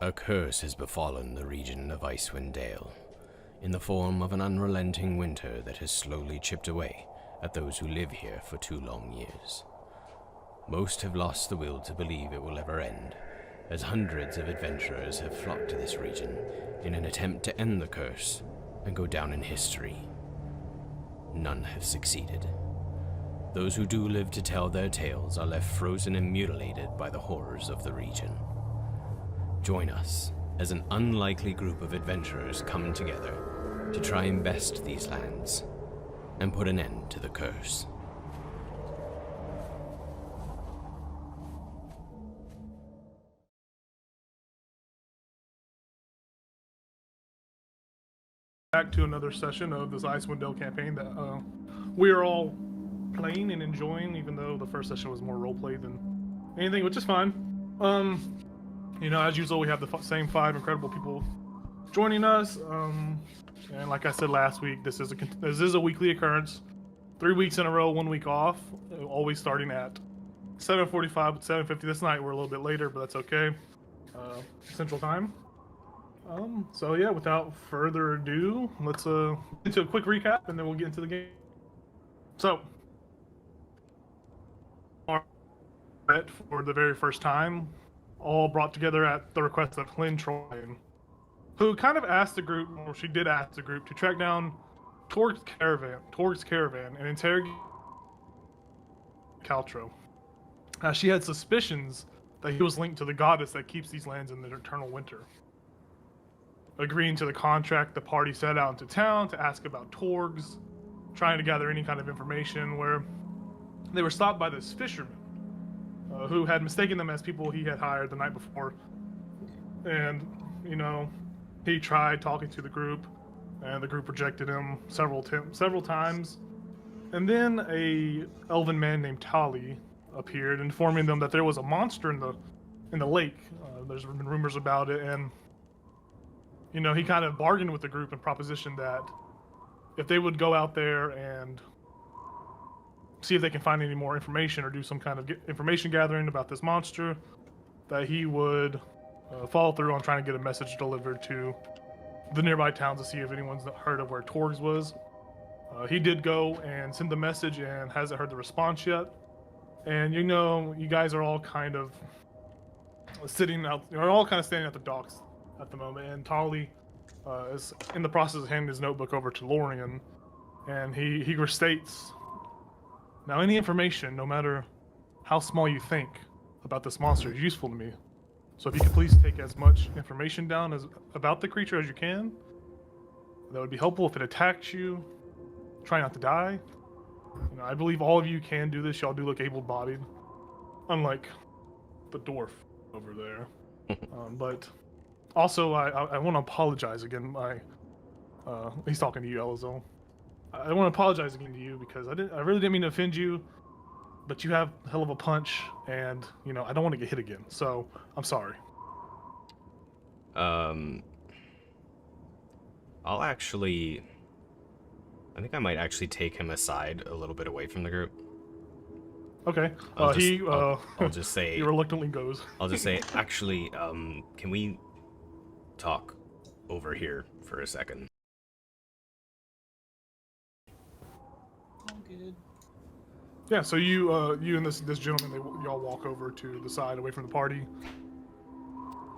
A curse has befallen the region of Icewind Dale, in the form of an unrelenting winter that has slowly chipped away at those who live here for 2 long years. Most have lost the will to believe it will ever end, as hundreds of adventurers have flocked to this region in an attempt to end the curse and go down in history. None have succeeded. Those who do live to tell their tales are left frozen and mutilated by the horrors of the region. Join us as an unlikely group of adventurers come together to try and best these lands and put an end to the curse. Back to another session of this Icewind Dale campaign that we are all playing and enjoying, even though the first session was more roleplay than anything, which is fine. You know, as usual, we have the same 5 incredible people joining us. And like I said last week, this is a weekly occurrence. 3 weeks in a row, 1 week off. Always starting at 7:45, 7:50 this night. We're a little bit later, but that's okay. Central Time. So yeah, without further ado, let's into a quick recap, and then we'll get into the game. So, for the very first time, all brought together at the request of Lynn Troy, who kind of asked the group, or she did ask the group, to track down Torg's caravan and interrogate Caltro. She had suspicions that he was linked to the goddess that keeps these lands in their eternal winter. Agreeing to the contract, the party set out into town to ask about Torgs, trying to gather any kind of information, where they were stopped by this fisherman who had mistaken them as people he had hired the night before. And, you know, he tried talking to the group, and the group rejected him several times. And then a elven man named Tali appeared, informing them that there was a monster in the lake. There's been rumors about it, and you know, he kind of bargained with the group and propositioned that if they would go out there and see if they can find any more information or do some kind of information gathering about this monster, that he would follow through on trying to get a message delivered to the nearby towns to see if anyone's heard of where Torgs was. He did go and send the message and hasn't heard the response yet. And you know, you guys are all kind of standing at the docks at the moment, and Tali is in the process of handing his notebook over to Lorian, and he restates, "Now, any information, no matter how small you think, about this monster is useful to me. So if you could please take as much information down about the creature as you can, that would be helpful. If it attacks you, try not to die. You know, I believe all of you can do this. Y'all do look able-bodied, unlike the dwarf over there. But also, I want to apologize again. He's talking to you, Elazol. I want to apologize again to you because I really didn't mean to offend you, but you have a hell of a punch, and you know I don't want to get hit again. So I'm sorry. I think I might actually take him aside a little bit away from the group. Okay. I'll just say. He reluctantly goes. I'll just say, actually, can we talk over here for a second? All good. Yeah. So you and this gentleman, y'all walk over to the side away from the party.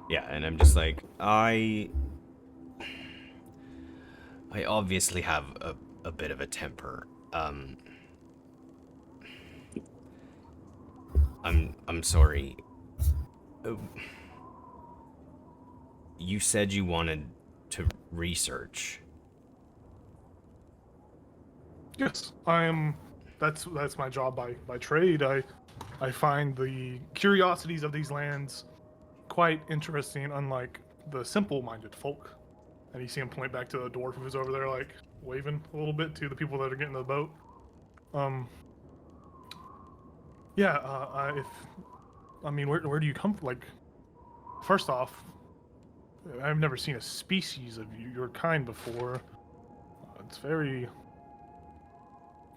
Yeah, and I'm just like, I obviously have a bit of a temper. I'm sorry. You said you wanted to research. Yes, I am. That's my job by trade. I find the curiosities of these lands quite interesting, unlike the simple-minded folk. And you see him point back to the dwarf who's over there, like waving a little bit to the people that are getting the boat. Where do you come from? Like, first off, I've never seen a species of your kind before. It's very,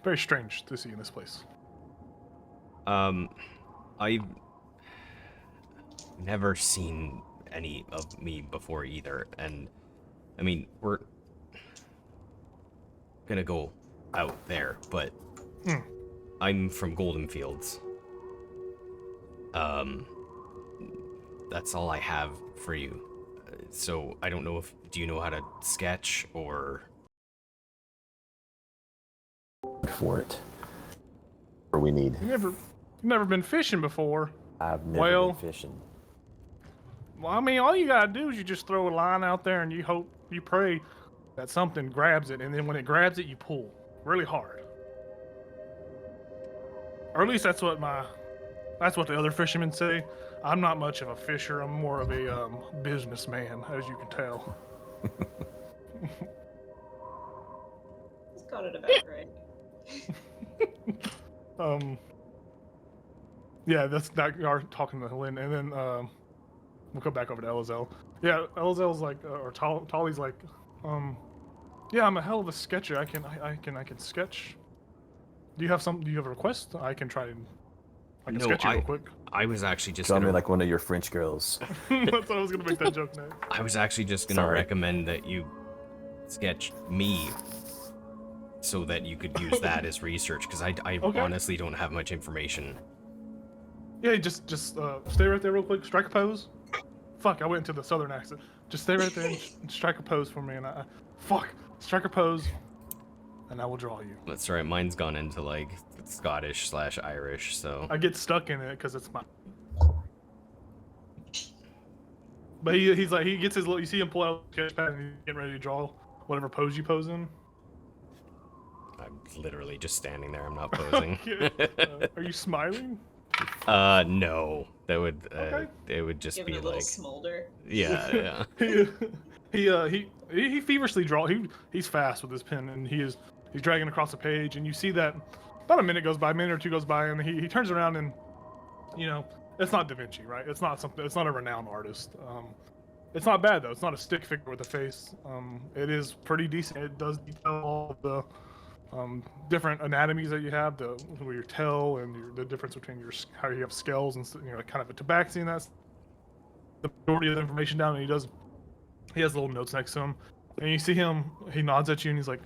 very strange to see in this place. I've never seen any of me before either. And I mean, we're gonna go out there, but I'm from Golden Fields. That's all I have for you. So I don't know if do you know how to sketch or for it. Or we need. You've never been fishing before. I've never been fishing. Well, I mean, all you gotta do is you just throw a line out there and you hope, you pray that something grabs it, and then when it grabs it, you pull really hard. Or at least that's what the other fishermen say. I'm not much of a fisher. I'm more of a businessman, as you can tell. He's got it about right. Yeah, that's not our talking to Lynn, and then we'll come back over to Elazell. Yeah, Elazell's like, or Tolly's like, yeah, I'm a hell of a sketcher. I can sketch. Do you have a request? I can try and sketch you real quick. I was actually just Tell me like one of your French girls. That's what I was gonna make that joke now. I was actually just gonna recommend that you sketch me so that you could use that as research, because I honestly don't have much information. Yeah, just stay right there real quick. Strike a pose. Fuck, I went into the southern accent. Just stay right there and strike a pose for me, and strike a pose, and I will draw you. That's right. Mine's gone into like Scottish/Irish, so I get stuck in it because it's my. But he's like, he gets his little. You see him pull out the sketch pad and he's getting ready to draw whatever pose you pose in. I'm literally just standing there. I'm not posing. Are you smiling? No. That would it would just Giving be a little like smolder. Yeah. He feverishly draws. He's fast with his pen, and he's dragging across the page, and you see that about a minute or two goes by, and he turns around, and it's not Da Vinci, right? It's not a renowned artist. It's not bad though. It's not a stick figure with a face. It is pretty decent. It does detail all of the different anatomies that you have, where your tail and the difference between how you have scales and kind of a tabaxi, and that's the majority of the information down. And he has little notes next to him, and you see him. He nods at you and he's like,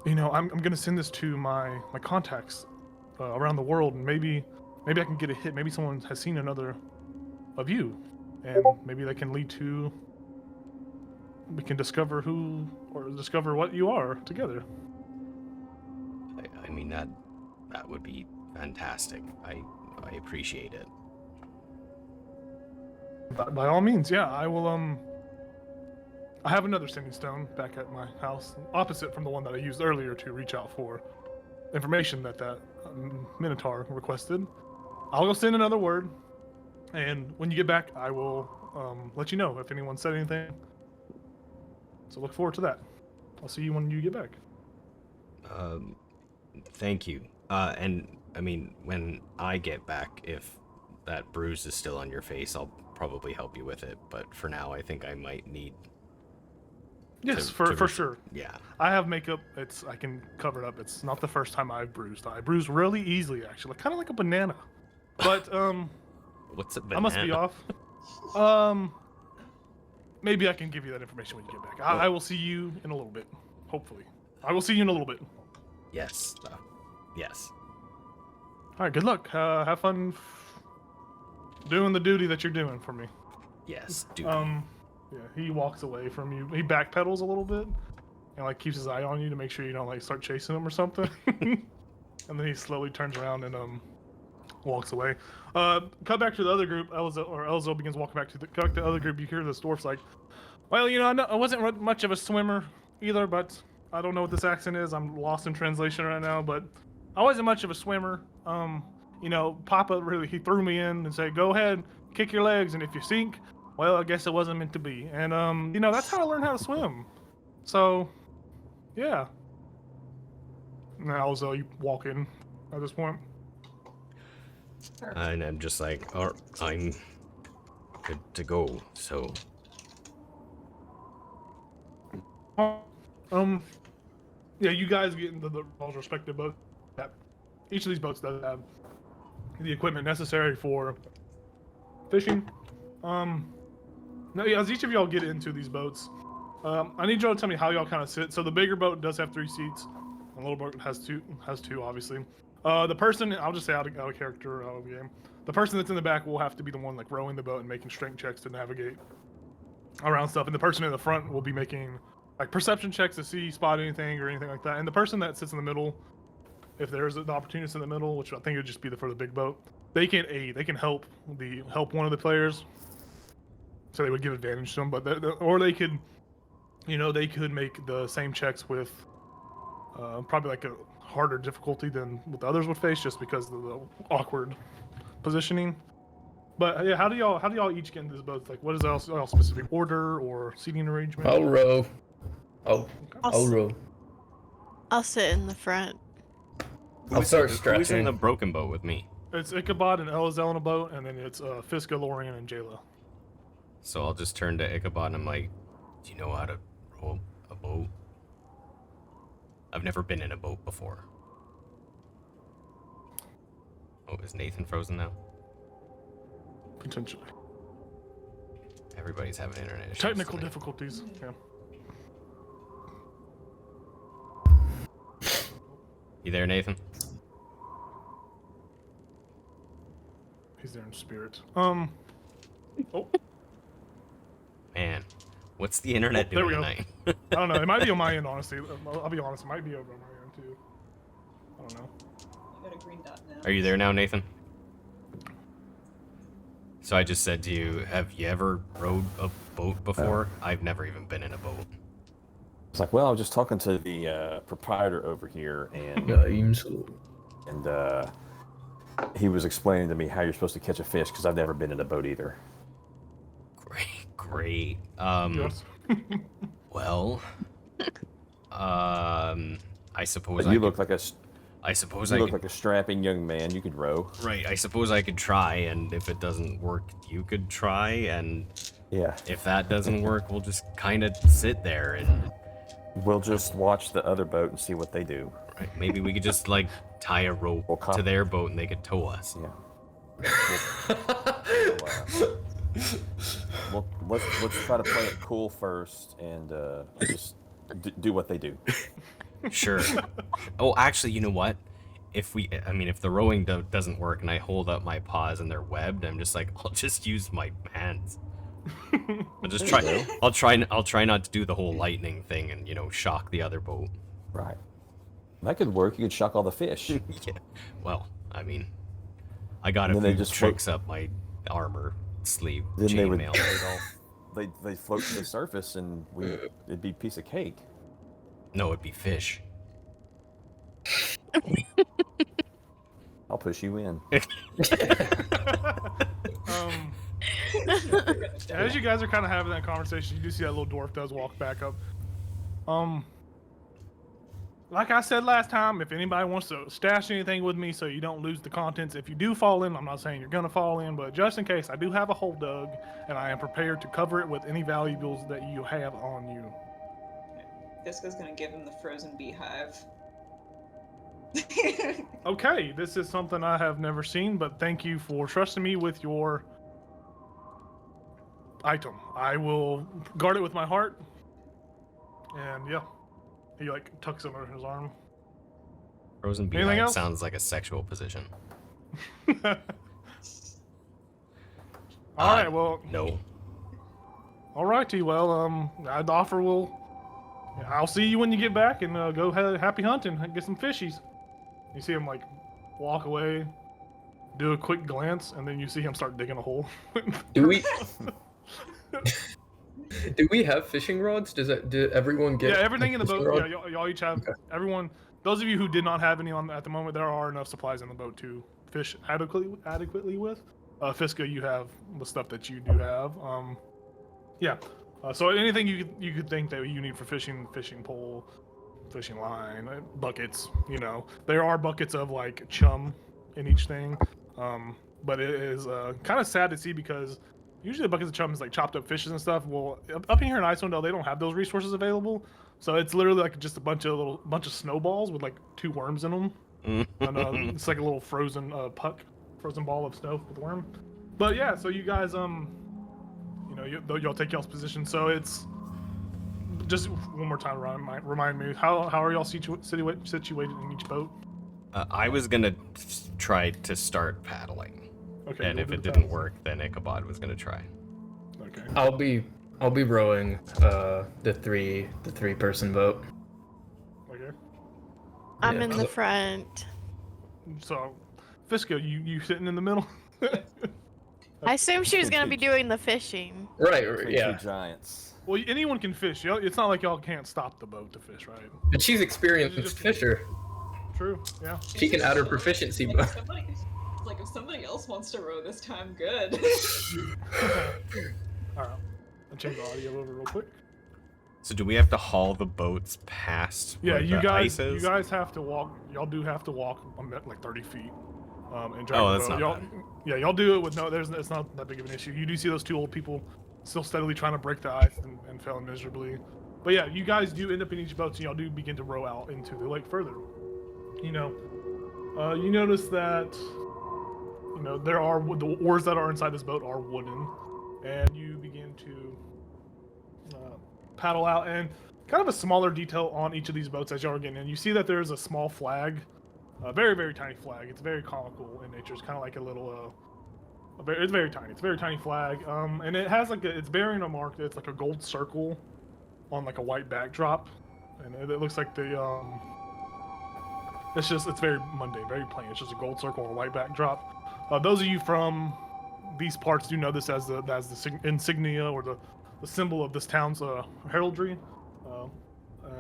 I'm gonna send this to my contacts around the world, and maybe I can get a hit. Maybe someone has seen another of you, and maybe that can lead to we can discover who or discover what you are together. I mean that would be fantastic. I appreciate it. By all means, yeah. I will. I have another sending stone back at my house, opposite from the one that I used earlier to reach out for information that Minotaur requested. I'll go send another word, and when you get back, I will let you know if anyone said anything. So look forward to that. I'll see you when you get back. Thank you. And I mean, when I get back, if that bruise is still on your face, I'll probably help you with it. But for now, I think I might need. Yes, for sure. Yeah. I have makeup. I can cover it up. It's not the first time I've bruised. I bruise really easily, actually, kind of like a banana. But What's a banana? I must be off. Maybe I can give you that information when you get back. I will see you in a little bit. Hopefully, I will see you in a little bit. Yes. Yes. All right. Good luck. Have fun doing the duty that you're doing for me. Yes. Dude. Yeah. He walks away from you. He backpedals a little bit, and like keeps his eye on you to make sure you don't like start chasing him or something. And then he slowly turns around and walks away. Cut back to the other group. Elzo begins walking back to the other group. You hear the dwarf's like, well, I wasn't much of a swimmer either, but I don't know what this accent is. I'm lost in translation right now, but I wasn't much of a swimmer. Papa he threw me in and said, go ahead, kick your legs, and if you sink, well, I guess it wasn't meant to be. And, that's how I learned how to swim. So, yeah. Now, you walk in at this point. And I'm just like, oh, I'm good to go, so. Yeah, you guys get into the respective boats. Each of these boats does have the equipment necessary for fishing. Now, yeah, as each of y'all get into these boats, I need y'all to tell me how y'all kind of sit. So the bigger boat does have 3 seats. The little boat has two, obviously. The person, I'll just say out of character, out of the game. The person that's in the back will have to be the one like rowing the boat and making strength checks to navigate around stuff. And the person in the front will be making like perception checks to see, spot anything or anything like that. And the person that sits in the middle, if there's an opportunist in the middle, which I think would just be for the big boat, they can aid. They can help one of the players. So they would give advantage to them, but or they could, they could make the same checks with probably like a harder difficulty than what the others would face, just because of the awkward positioning. But yeah, how do y'all each get into this boat? Like, what is y'all specific order or seating arrangement? I'll row. I'll row. I'll sit in the front. I'll start Who's in stretching. the broken boat with me? It's Ichabod and Elazar in a boat, and then it's Fiska, Lorian, and Jayla. So I'll just turn to Ichabod and I'm like, do you know how to row a boat? I've never been in a boat before. Oh, is Nathan frozen now? Potentially. Everybody's having internet issues. Technical tonight. difficulties. Yeah. You there, Nathan? He's there in spirit. Oh, Man, what's the internet there doing we go. tonight? I don't know. It might be on my end, honestly. I'll be honest. It might be over on my end too. I don't know. You got a green dot now. Are you there now, Nathan? So I just said to you, have you ever rowed a boat before? I've never even been in a boat. It's like, well, I was just talking to the proprietor over here, and he was explaining to me how you're supposed to catch a fish, because I've never been in a boat either. Great. Yes. Well, I suppose But you look like a strapping young man. You could row. Right, I suppose I could try, and if it doesn't work, you could try, and Yeah. if that doesn't work, we'll just kind of sit there and We'll just watch the other boat and see what they do. right, maybe we could just like tie a rope to their boat and they could tow us. Yeah. Let's try to play it cool first and just do what they do. Sure. Oh, actually, you know what? If the rowing doesn't work and I hold up my paws and they're webbed, I'm just like, I'll just use my hands. I'll just try. I'll try not to do the whole lightning thing and shock the other boat. Right. That could work. You could shock all the fish. Yeah. Well, I mean, I got a few tricks up my armor sleeve. Then they would chainmail. they float to the surface and it'd be a piece of cake. No, it'd be fish. I'll push you in. As you guys are kind of having that conversation, you do see that little dwarf does walk back up. Like I said last time, if anybody wants to stash anything with me so you don't lose the contents, if you do fall in, I'm not saying you're gonna fall in, but just in case, I do have a hole dug, and I am prepared to cover it with any valuables that you have on you. Fiska's gonna give him the frozen beehive. Okay, this is something I have never seen, but thank you for trusting me with your item. I will guard it with my heart. And yeah, he tucks it under his arm. Frozen Anything beehive else? sounds like a sexual position. All right, well. No. All righty, well, I'd offer I'll see you when you get back, and go happy hunting and get some fishies. You see him walk away, do a quick glance, and then you see him start digging a hole. Do we have fishing rods? Did everyone get? Yeah, everything in the fishing boat. rod? Yeah, y'all each have. Everyone. Those of you who did not have any on at the moment, there are enough supplies in the boat to fish adequately with. Fiska, you have the stuff that you do have. Yeah. So anything you could think that you need for fishing pole, fishing line, buckets. There are buckets of chum in each thing. But it is kind of sad to see because usually the buckets of chum is chopped up fishes and stuff. Well, up in here in Iceland, they don't have those resources available. So it's literally just a bunch of snowballs with 2 worms in them. And it's like a little frozen frozen ball of snow with a worm. But yeah, so you guys y'all take y'all's position. So it's just one more time. Remind me how are y'all situated in each boat? I was gonna try to start paddling, Okay. and you'll if do it the didn't paddle. work, then Ichabod was gonna try. Okay. I'll be rowing the three person boat. Okay. I'm Yeah, in the front. So, Fisco, you sitting in the middle? I assume she was Between gonna be two- doing the fishing. Right, Between yeah. two giants. Well, anyone can fish. It's not like y'all can't stop the boat to fish, right? But she's experienced Just- fisher. True. Yeah. She can add her proficiency. Like, if somebody else wants to row this time, good. All right. I'll change the audio over real quick. So do we have to haul the boats past Yeah, where you the guys, ice is? you guys have to walk. Y'all do have to walk like 30 feet, and drag Oh, the that's boat. not Y'all, bad. yeah, y'all do it with it's not that big of an issue. You do see those two old people still steadily trying to break the ice and failing miserably. But yeah, you guys do end up in each boat, and y'all do begin to row out into the lake further. You notice that there are the oars that are inside this boat are wooden, and you begin to paddle out. And kind of a smaller detail on each of these boats as y'all are getting in. You see that there is a small flag, a very, very tiny flag. It's very comical in nature. It's kind of like a little, it's very tiny. It's a very tiny flag, and it has it's bearing a mark that's like a gold circle on like a white backdrop, and it looks like it's very mundane, very plain. It's just a gold circle on a white backdrop. Those of you from these parts do know this as the insignia or the symbol of this town's heraldry.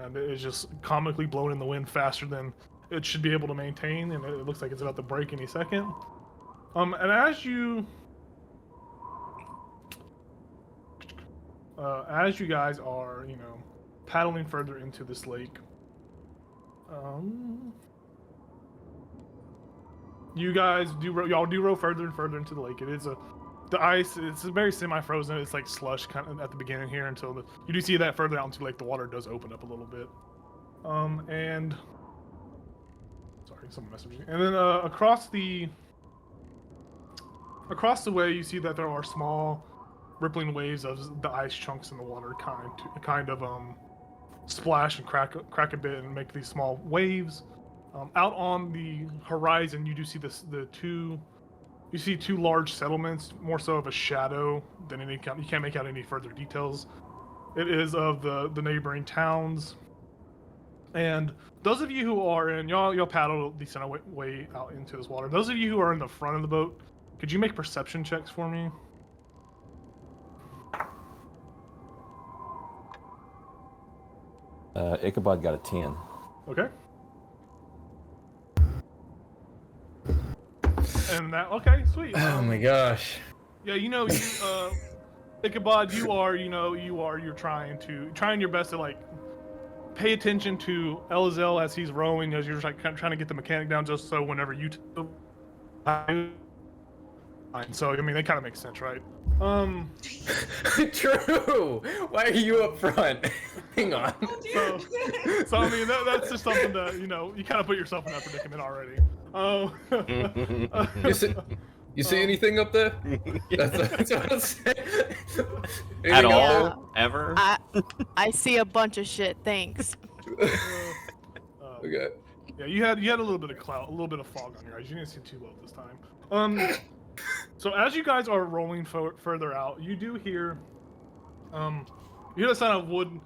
And it is just comically blown in the wind faster than it should be able to maintain, and it looks like it's about to break any second. And as you guys are, paddling further into this lake, you guys y'all do row further and further into the lake. It is the ice, it's very semi-frozen. It's like slush kind of at the beginning here until you do see that further out into like the water does open up a little bit. And sorry, someone messaged me. And then across the way, you see that there are small rippling waves of the ice chunks in the water kind of splash and crack a bit and make these small waves. Out on the horizon, you do see two large settlements, more so of a shadow than any kind. You can't make out any further details. It is of the neighboring towns. And those of you who are in, y'all paddle a decent way out into this water. Those of you who are in the front of the boat, could you make perception checks for me? Ichabod got a 10. Okay. And okay, sweet. Oh my gosh. Yeah, Ichabod, you're trying your best to like pay attention to Elazel as he's rowing, as you're just like kind of trying to get the mechanic down, just so whenever you so I mean that kind of makes sense, right? True. Why are you up front? Hang on. Oh, dear. So I mean that's just something that you kind of put yourself in that predicament already. You see anything up there? That's what I'm saying. At Anything up all? Ever? I see a bunch of shit. Thanks. there? Okay. Yeah, you had a little bit of cloud, a little bit of fog on your eyes. You didn't see too well this time. So as you guys are rolling further out, you do hear the sound of wood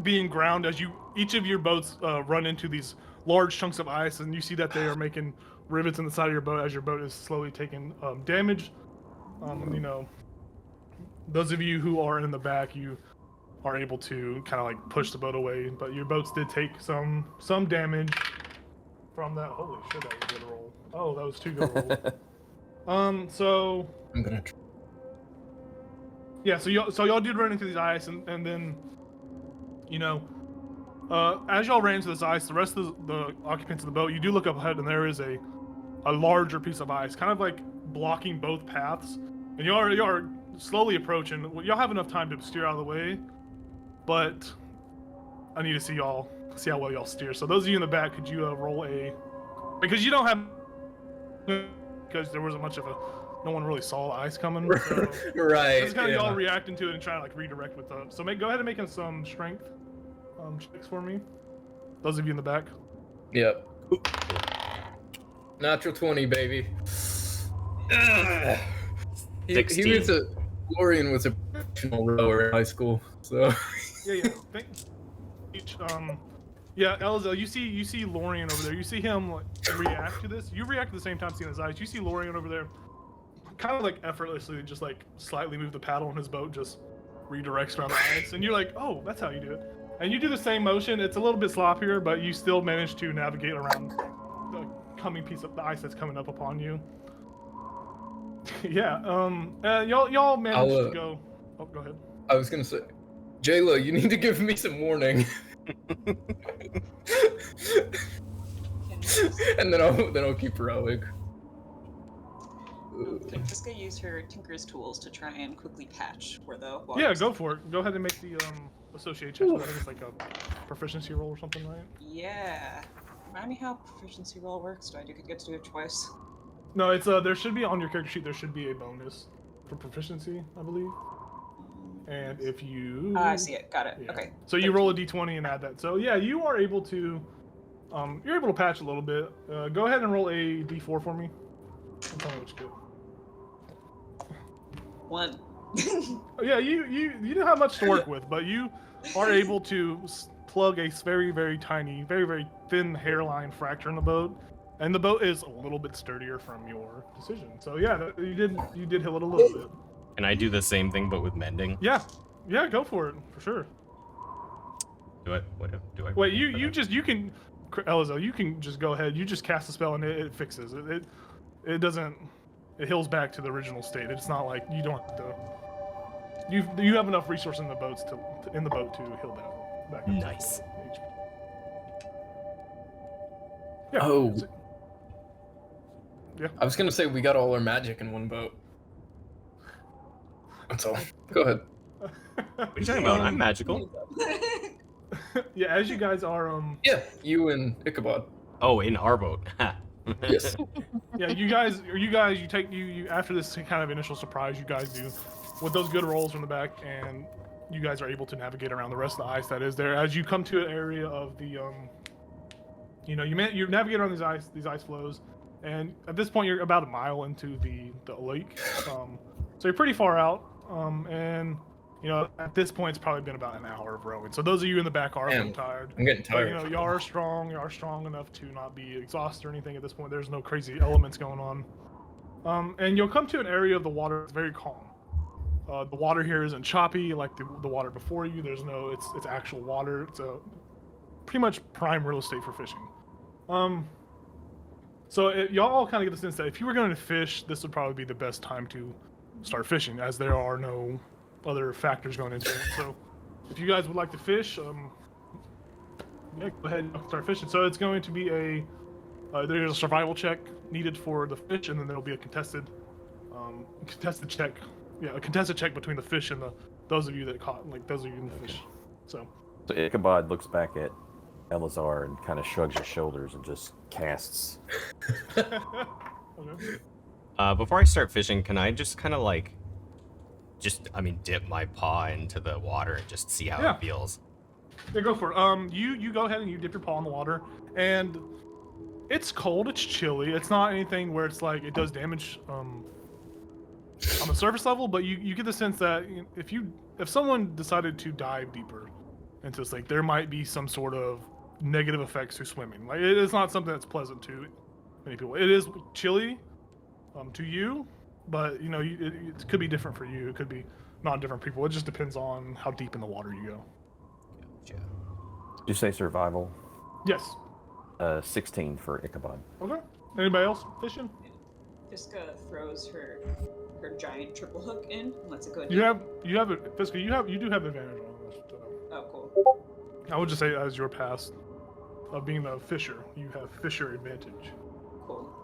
being ground as each of your boats run into these large chunks of ice, and you see that they are making rivets in the side of your boat as your boat is slowly taking damage. Those of you who are in the back, you are able to kind of like push the boat away, but your boats did take some damage from that. Holy shit, that was a good roll. Oh, that was 2 good rolls. So I'm gonna. yeah, so y'all did run into these ice, and then as y'all ran into this ice, the rest of the occupants of the boat, you do look up ahead, and there is a larger piece of ice, kind of like blocking both paths, and y'all are slowly approaching. Y'all have enough time to steer out of the way, but I need to see how well y'all steer. So those of you in the back, could you roll because you don't have, because there wasn't much of no one really saw the ice coming. So Right. it's kind of yeah. y'all reacting to it and trying to like redirect with the. So go ahead and make some strength checks for me. Those of you in the back. Yep. Natural 20, baby. Ugh. He 16. was Lorian was a professional rower in high school, so. Yeah. Yeah, Elza, you see Lorian over there. You see him like, react to this. You react at the same time seeing his eyes. You see Lorian over there, kind of like effortlessly, just like slightly move the paddle on his boat, just redirects around the ice, and you're like, oh, that's how you do it. And you do the same motion. It's a little bit sloppier, but you still manage to navigate around the coming piece of the ice that's coming up upon you. Yeah. Y'all managed to go. Oh, go ahead. I was gonna say, Jayla, you need to give me some warning. And then I'll keep rowing. Can Fiska use her Tinker's tools to try and quickly patch where the water Yeah, is? go for it. Go ahead and make the associate check. I think it's like a proficiency roll or something, right? Yeah. Remind me how proficiency roll works. Do I get to do it twice? No, it's there should be on your character sheet. There should be a bonus for proficiency, I believe. And if you, I see it. Got it. Yeah. Okay. So you roll a d20 and add that. So yeah, you are able to, you're able to patch a little bit. Go ahead and roll a d4 for me. And tell me what you get. 1. Yeah, you don't have much to work with, but you are able to plug a very, very tiny, very, very thin hairline fracture in the boat, and the boat is a little bit sturdier from your decision. So yeah, you did heal it a little bit. Can I do the same thing but with mending? Yeah, go for it for sure. Do I? Wait, you can, Elizo, you can just go ahead. You just cast a spell and it fixes it. It doesn't. It heals back to the original state. It's not like you don't have to. You have enough resource in the boat to heal that back. Nice. Yeah. Oh. Yeah. I was gonna say we got all our magic in one boat. That's all. Go ahead. What are you talking about? I'm magical. Yeah, as you guys are Yeah, you and Ichabod. Oh, in our boat. Yes. yeah, you guys you after this kind of initial surprise you guys do with those good rolls from the back, and you guys are able to navigate around the rest of the ice that is there. As you come to an area of the you navigate around these ice flows, and at this point you're about a mile into the lake. So you're pretty far out, and at this point it's probably been about an hour of rowing. So those of you in the back are a little tired. I'm getting But, tired. y'all are strong. You are strong enough to not be exhausted or anything at this point. There's no crazy elements going on. And you'll come to an area of the water that's very calm. The water here isn't choppy like the water before you. There's no, it's actual water. It's a pretty much prime real estate for fishing. So y'all kind of get the sense that if you were going to fish, this would probably be the best time to start fishing, as there are no other factors going into it. So if you guys would like to fish, yeah, go ahead and start fishing. So it's going to be there's a survival check needed for the fish, and then there'll be a contested check. Yeah, a contested check between the fish and those of you that caught, like those of you in the fish. So Ichabod looks back at Elazar and kind of shrugs his shoulders and just casts. okay. Before I start fishing, can I just kind of dip my paw into the water and just see how it feels? Yeah, go for it. You go ahead and you dip your paw in the water, and it's cold, it's chilly. It's not anything where it's like it does damage on the surface level, but you get the sense that if someone decided to dive deeper into this lake, there might be some sort of negative effects to swimming. Like it is not something that's pleasant to many people. It is chilly to you, but it could be different for you. It could be not different people. It just depends on how deep in the water you go. Gotcha. Did you say survival? Yes. 16 for Ichabod. Okay. Anybody else fishing? Fiska throws her giant triple hook in and lets it go deep. You have it, Fiska. You do have advantage on this. Oh, cool. I would just say as your past of being a fisher, you have fisher advantage. Cool.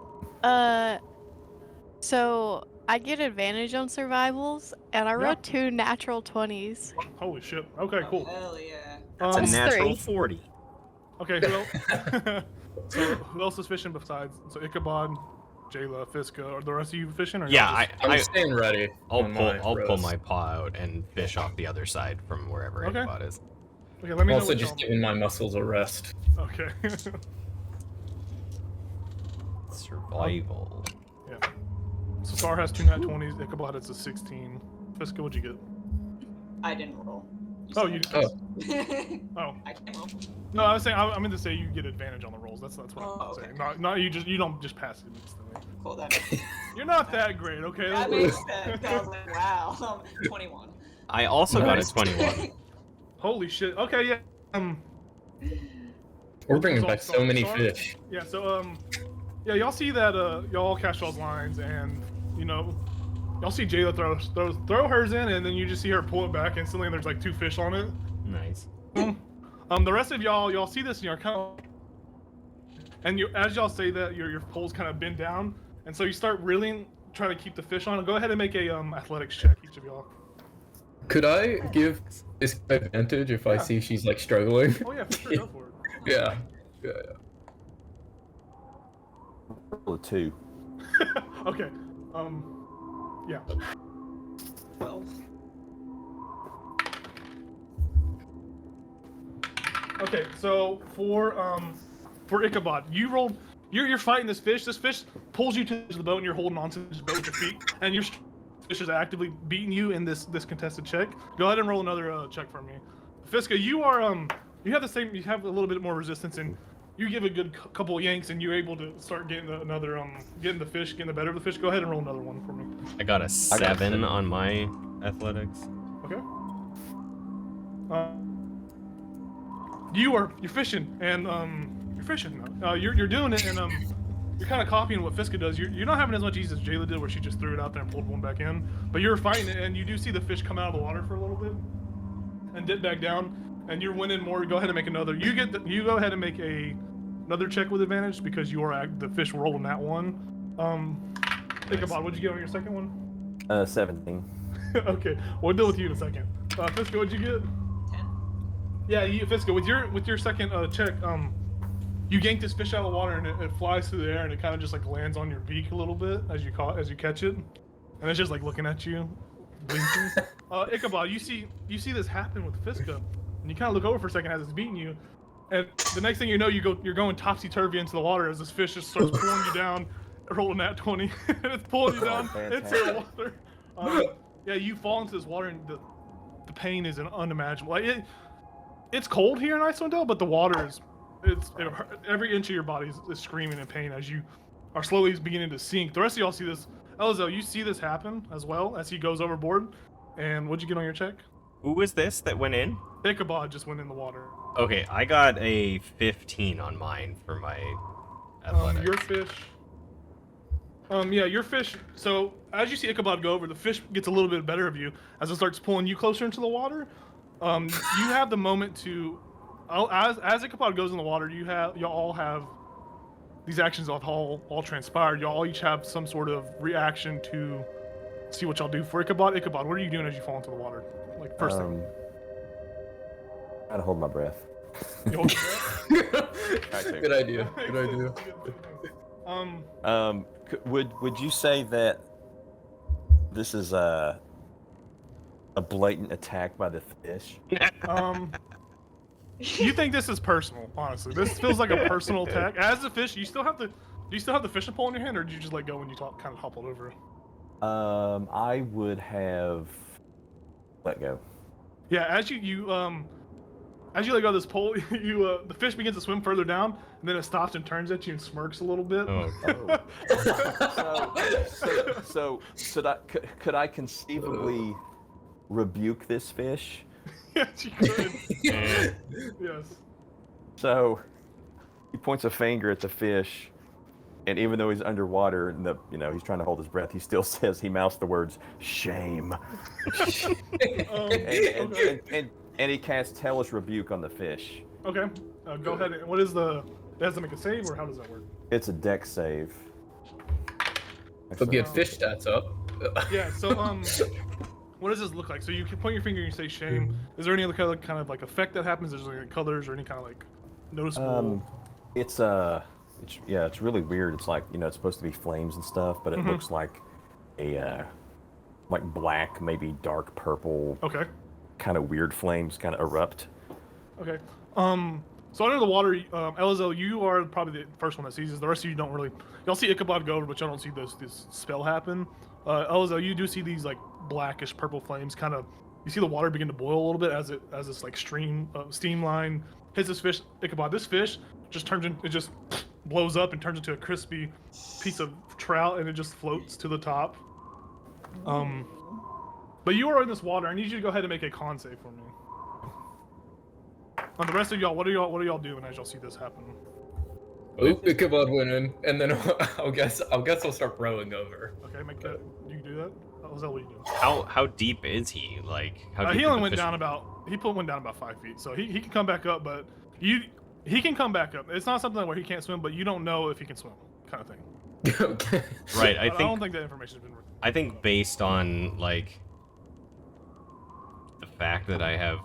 So I get advantage on survivals, and I rolled 2 natural 20s. Holy shit. Okay, cool. Hell yeah. It's a That's natural 3. 40. Okay, so who else is fishing besides? So Ichabod, Jayla, Fiska, or the rest of you fishing? Or Yeah, y'all just- I'm staying ready. I'll on pull rest. my paw out and fish off the other side from wherever Okay. Ichabod is. Okay, let I'm me know also what just y'all- giving my muscles a rest. Okay. Survival. Yeah. So Star has 2 nat 20s, Ichabod has a 16. Fiska, what'd you get? I didn't roll. Oh, you Oh. Oh. I can't roll. No, I was saying I meant to say you get advantage on the rolls. That's what Oh, I'm okay. saying. Not you don't just pass it instantly. Cool, that makes, You're not that great, okay? that makes sense. I was like, wow. 21. I also got a Nice. 21. Holy shit. Okay, yeah. We're bringing So- back so many Star- fish. Yeah, so yeah, y'all see that y'all cast y'all's lines and y'all see Jayla throw hers in and then you just see her pull it back instantly and there's like 2 fish on it. Nice. The rest of y'all see this and you're kind of, and as y'all say that your poles kind of bend down and so you start reeling, trying to keep the fish on. Go ahead and make a athletics check, each of y'all. Could I give this advantage if I Yeah. see she's like struggling? Oh yeah, for sure, go for it. Yeah. Yeah. Roll a 2. Okay. Yeah. 12. Okay, so for Ichabod, you rolled. You're fighting this fish. This fish pulls you to the boat, and you're holding onto this boat with your feet, and your fish is actively beating you in this contested check. Go ahead and roll another check for me. Fiska, you are you have the same. You have a little bit more resistance, and you give a good couple of yanks, and you're able to start getting another getting the fish, getting the better of the fish. Go ahead and roll another one for me. I got a got a 7 7. on my athletics. Okay. You're fishing and you're fishing. You're doing it and you're kind of copying what Fiska does. You're not having as much ease as Jayla did, where she just threw it out there and pulled one back in. But you're fighting it, and you do see the fish come out of the water for a little bit and dip back down, and you're winning more. Go ahead and make another. You go ahead and make another check with advantage because you are the fish rolling that one. Ichabod, what'd you get on your second one? 17. Okay, we'll deal with you in a second. Fiska, what'd you get? 10. Yeah, Fiska, with your second check, you yank this fish out of the water and it flies through the air and it kind of just like lands on your beak a little bit as you catch it, and it's just like looking at you, blinking. Ichabod, you see this happen with Fiska, and you kind of look over for a second as it's beating you, and the next thing you know, you're going topsy turvy into the water as this fish just starts pulling you down, rolling that 20, and it's pulling you down into the water. Yeah, you fall into this water and the pain is unimaginable. Like it's cold here in Iceland, but the water is every inch of your body is screaming in pain as you are slowly beginning to sink. The rest of y'all see this. Elzo, you see this happen as well as he goes overboard. And what'd you get on your check? Who was this that went in? Ichabod just went in the water. Okay, I got a 15 on mine for my athletics. Your fish. Yeah, your fish. So as you see Ichabod go over, the fish gets a little bit better of you as it starts pulling you closer into the water. You have the moment to, as Ichabod goes in the water, y'all all have these actions all transpired. Y'all each have some sort of reaction to see what y'all do. For Ichabod, what are you doing as you fall into the water? Like first thing. Gotta hold my breath. You hold your breath? Good idea. Good idea. Would you say that this is a blatant attack by the fish? You think this is personal? Honestly, this feels like a personal attack. As a fish, do you still have the fishing pole in your hand, or did you just let go when you kind of hoppled over? I would have let go. Yeah, as you let go of this pole, the fish begins to swim further down, and then it stops and turns at you and smirks a little bit. Oh, Could I conceivably rebuke this fish? Yes, you could. Yes. So he points a finger at the fish, and even though he's underwater and he's trying to hold his breath, he still says, he mouths the words "shame," and he casts hellish rebuke on the fish. Okay. Go ahead. And what is the? Does it make a save, or how does that work? It's a dex save. But get fish stats up. Yeah. So what does this look like? So you can point your finger and you say "shame." Is there any other kind of like effect that happens? Is there any colors or any kind of like noticeable? It's a It's really weird. It's like it's supposed to be flames and stuff, but it looks like a like black, maybe dark purple, Okay. kind of weird flames kind of erupt. Okay. So under the water, Elizel, you are probably the first one that sees this. The rest of you don't really. Y'all see Ichabod go over, but y'all don't see this spell happen. Elizel, you do see these like blackish purple flames. Kind of, you see the water begin to boil a little bit as this like steam line hits this fish. Ichabod, this fish just blows up and turns into a crispy piece of trout, and it just floats to the top. But you are in this water. I need you to go ahead and make a con save for me. The rest of y'all, what are y'all doing as y'all see this happen? Oh, Ichabod winning, and then I'll guess I'll start rowing over. Okay, you do that. What are you doing? How deep is he? Like how deep He is only the went fish? down about 5 feet, so he can come back up, but he can come back up. It's not something where he can't swim, but you don't know if he can swim, kind of thing. Okay. Right. I don't think that information's been. I think based on like the fact that I have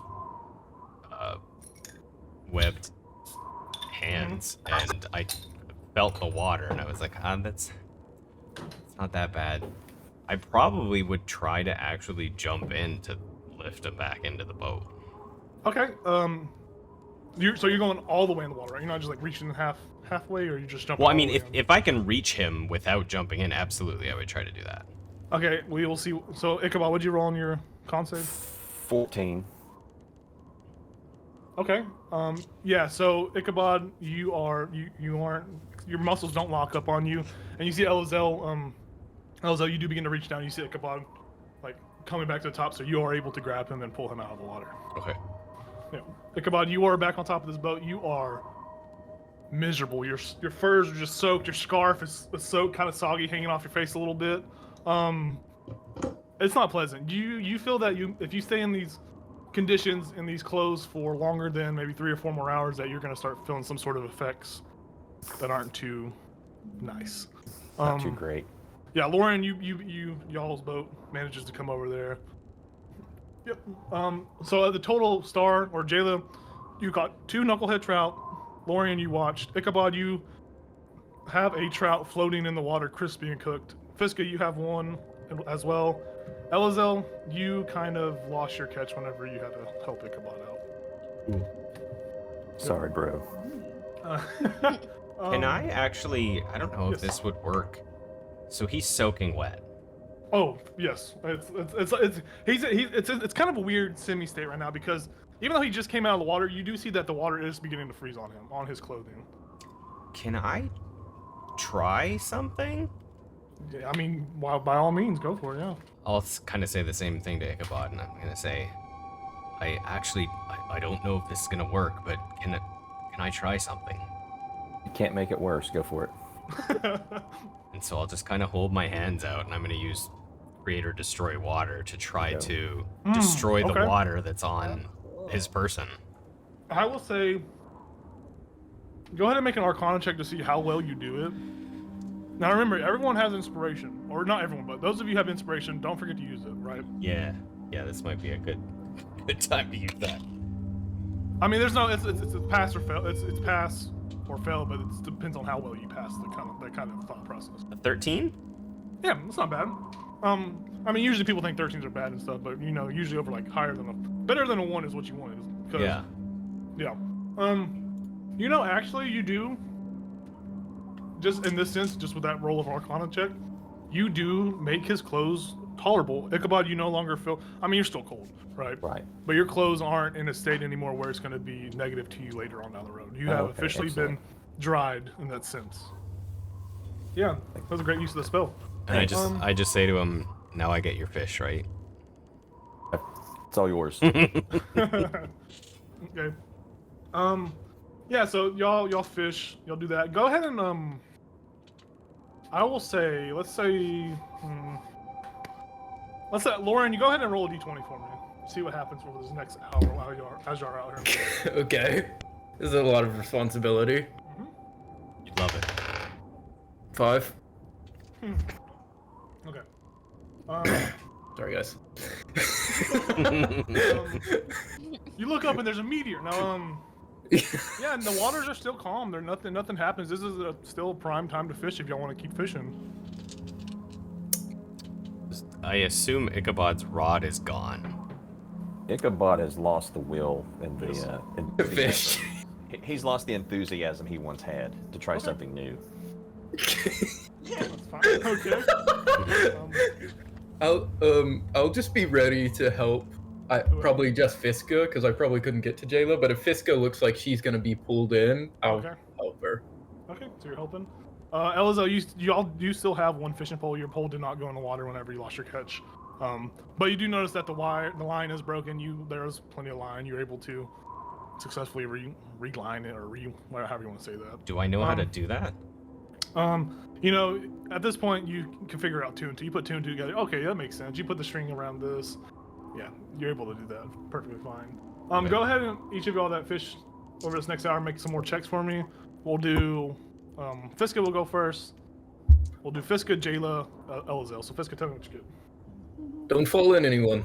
webbed hands and I felt the water and I was like, it's not that bad. I probably would try to actually jump in to lift him back into the boat. Okay. So you're going all the way in the water, right? You're not just like reaching halfway, or you just jumping. Well, I all mean, the way in? if I can reach him without jumping in, absolutely, I would try to do that. Okay, we will see. So Ichabod, what'd you roll on your con save? 14. Okay. Yeah. So Ichabod, you aren't. Your muscles don't lock up on you, and you see Elizel. Elizel, you do begin to reach down. You see Ichabod, like coming back to the top, so you are able to grab him and pull him out of the water. Okay. Yeah. Ichabod, you are back on top of this boat. You are miserable. Your furs are just soaked. Your scarf is soaked, kind of soggy, hanging off your face a little bit. It's not pleasant. You feel that if you stay in these conditions in these clothes for longer than maybe 3 or 4 more hours, that you're gonna start feeling some sort of effects that aren't too nice. Not too great. Yeah, Lauren, y'all's boat manages to come over there. Yep. So at the total star, or Jayla, you caught 2 knucklehead trout. Lorian, you watched. Ichabod, you have a trout floating in the water, crispy and cooked. Fiska, you have one as well. Elizel, you kind of lost your catch whenever you had to help Ichabod out. Sorry, bro. Can I actually? I don't know if yes. this would work. So he's soaking wet. Oh yes, it's kind of a weird semi-state right now, because even though he just came out of the water, you do see that the water is beginning to freeze on him, on his clothing. Can I try something? Yeah, I mean, by all means, go for it. Yeah. I'll kind of say the same thing to Ichabod, and I'm gonna say, I don't know if this is gonna work, but can I try something? You can't make it worse. Go for it. And so I'll just kind of hold my hands out, and I'm gonna use Create or Destroy Water to try to destroy the okay. water that's on his person. I will say, go ahead and make an Arcana check to see how well you do it. Now remember, everyone has inspiration, or not everyone, but those of you who have inspiration, don't forget to use it, right? Yeah, this might be a good time to use that. I mean, there's no, it's a pass or fail. It's pass or fail, but it depends on how well you pass that kind of thought process. A 13? Yeah, that's not bad. I mean, usually people think 13s are bad and stuff, but usually over like better than a 1 is what you want. Yeah. Yeah. Actually, you do. Just in this sense, just with that roll of Arcana check, you do make his clothes tolerable. Ichabod, you no longer feel. I mean, you're still cold, right? Right. But your clothes aren't in a state anymore where it's going to be negative to you later on down the road. You have okay, officially excellent. been dried in that sense. Yeah, that was a great use of the spell. And I just say to him, now I get your fish, right? It's all yours. Okay. Yeah, so y'all fish, y'all do that. Go ahead and I will say, let's say Lauren, you go ahead and roll a d20 for me. See what happens over this next hour while as you're out here. Okay. This is a lot of responsibility. You'd love it. 5. Okay. Sorry, guys. You look up and there's a meteor. Now, Yeah, and the waters are still calm. Nothing happens. This is still a prime time to fish if y'all want to keep fishing. I assume Ichabod's rod is gone. Ichabod has lost the will and the Yes. Fish. He's lost the enthusiasm he once had to try Okay. something new. That's fine. Okay. I'll just be ready to help. Probably just Fiska, because I probably couldn't get to Jayla. But if Fiska looks like she's gonna be pulled in, I'll Okay. help her. Okay, so you're helping. Elizo, you still have one fishing pole. Your pole did not go in the water whenever you lost your catch. But you do notice that the line is broken. There's plenty of line. You're able to successfully reline it, or however you want to say that. Do I know how to do that? You know, at this point, you can figure out two and two. You put two and two together. Okay, that makes sense. You put the string around this. Yeah, you're able to do that perfectly fine. Okay. Go ahead and each of y'all that fish over this next hour make some more checks for me. We'll do Fiska will go first. We'll do Fiska, Jayla, Elizel. So Fiska, tell me what you get. Don't fall in, anyone.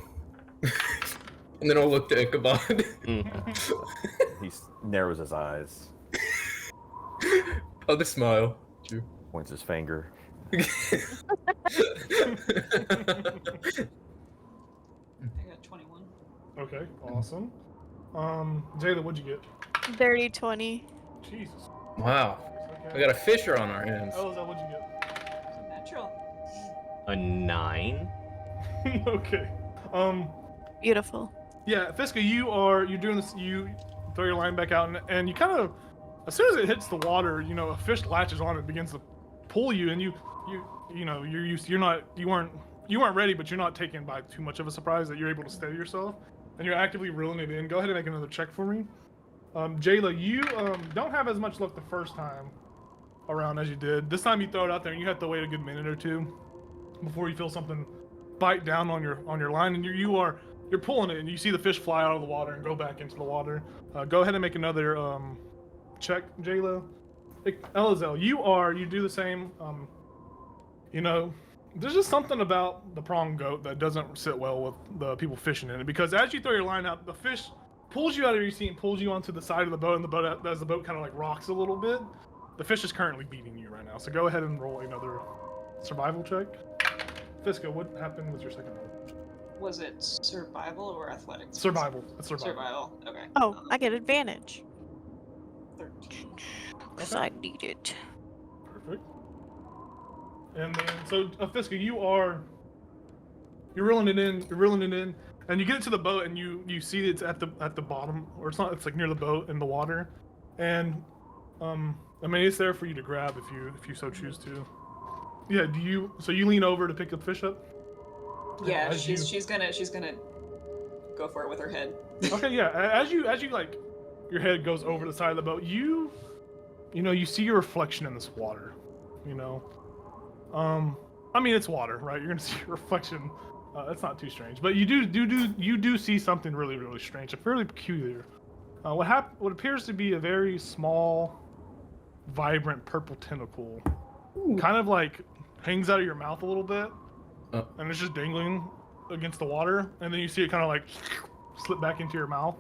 And then I'll look to Ichabod. He narrows his eyes, I'll just smile. points his finger. I got 21. Okay, awesome. Jayla, what'd you get? Dirty 20. Jesus. Wow. We got a fisher on our hands. Elizel, what'd you get? Natural. A 9? Okay. Beautiful. Yeah, Fiska, you're doing this. You throw your line back out, and you kind of, as soon as it hits the water, you know, a fish latches on it, begins to pull you, and you weren't ready, but you're not taken by too much of a surprise that you're able to steady yourself, and you're actively reeling it in. Go ahead and make another check for me. Jayla, you don't have as much luck the first time around as you did. This time you throw it out there, and you have to wait a good minute or two before you feel something bite down on your line, and you're pulling it, and you see the fish fly out of the water and go back into the water. Go ahead and make another check, Jayla. Elizel, you do the same. You know, there's just something about the prong goat that doesn't sit well with the people fishing in it, because as you throw your line out, the fish pulls you out of your seat and pulls you onto the side of the boat, and the boat, as the boat kind of like rocks a little bit, the fish is currently beating you right now. So go ahead and roll another survival check. Fiska, what happened with your second roll? Was it survival or athletics? Survival. That's survival. Survival. Okay. Oh, I get advantage. 13. Because I need it. Perfect. And then, so Fiska, you're reeling it in, and you get to the boat, and you see it's at the bottom, or it's like near the boat in the water, and I mean it's there for you to grab if you so choose to. Yeah. So you lean over to pick the fish up? Yeah, As she's gonna go for it with her head. Okay, yeah. As you like, your head goes over the side of the boat. You see your reflection in this water. You know, I mean it's water, right? You're gonna see your reflection. That's not too strange, but you do see something really, really strange, and fairly peculiar. What appears to be a very small, vibrant purple tentacle, kind of like hangs out of your mouth a little bit, and it's just dangling against the water, and then you see it kind of like slip back into your mouth.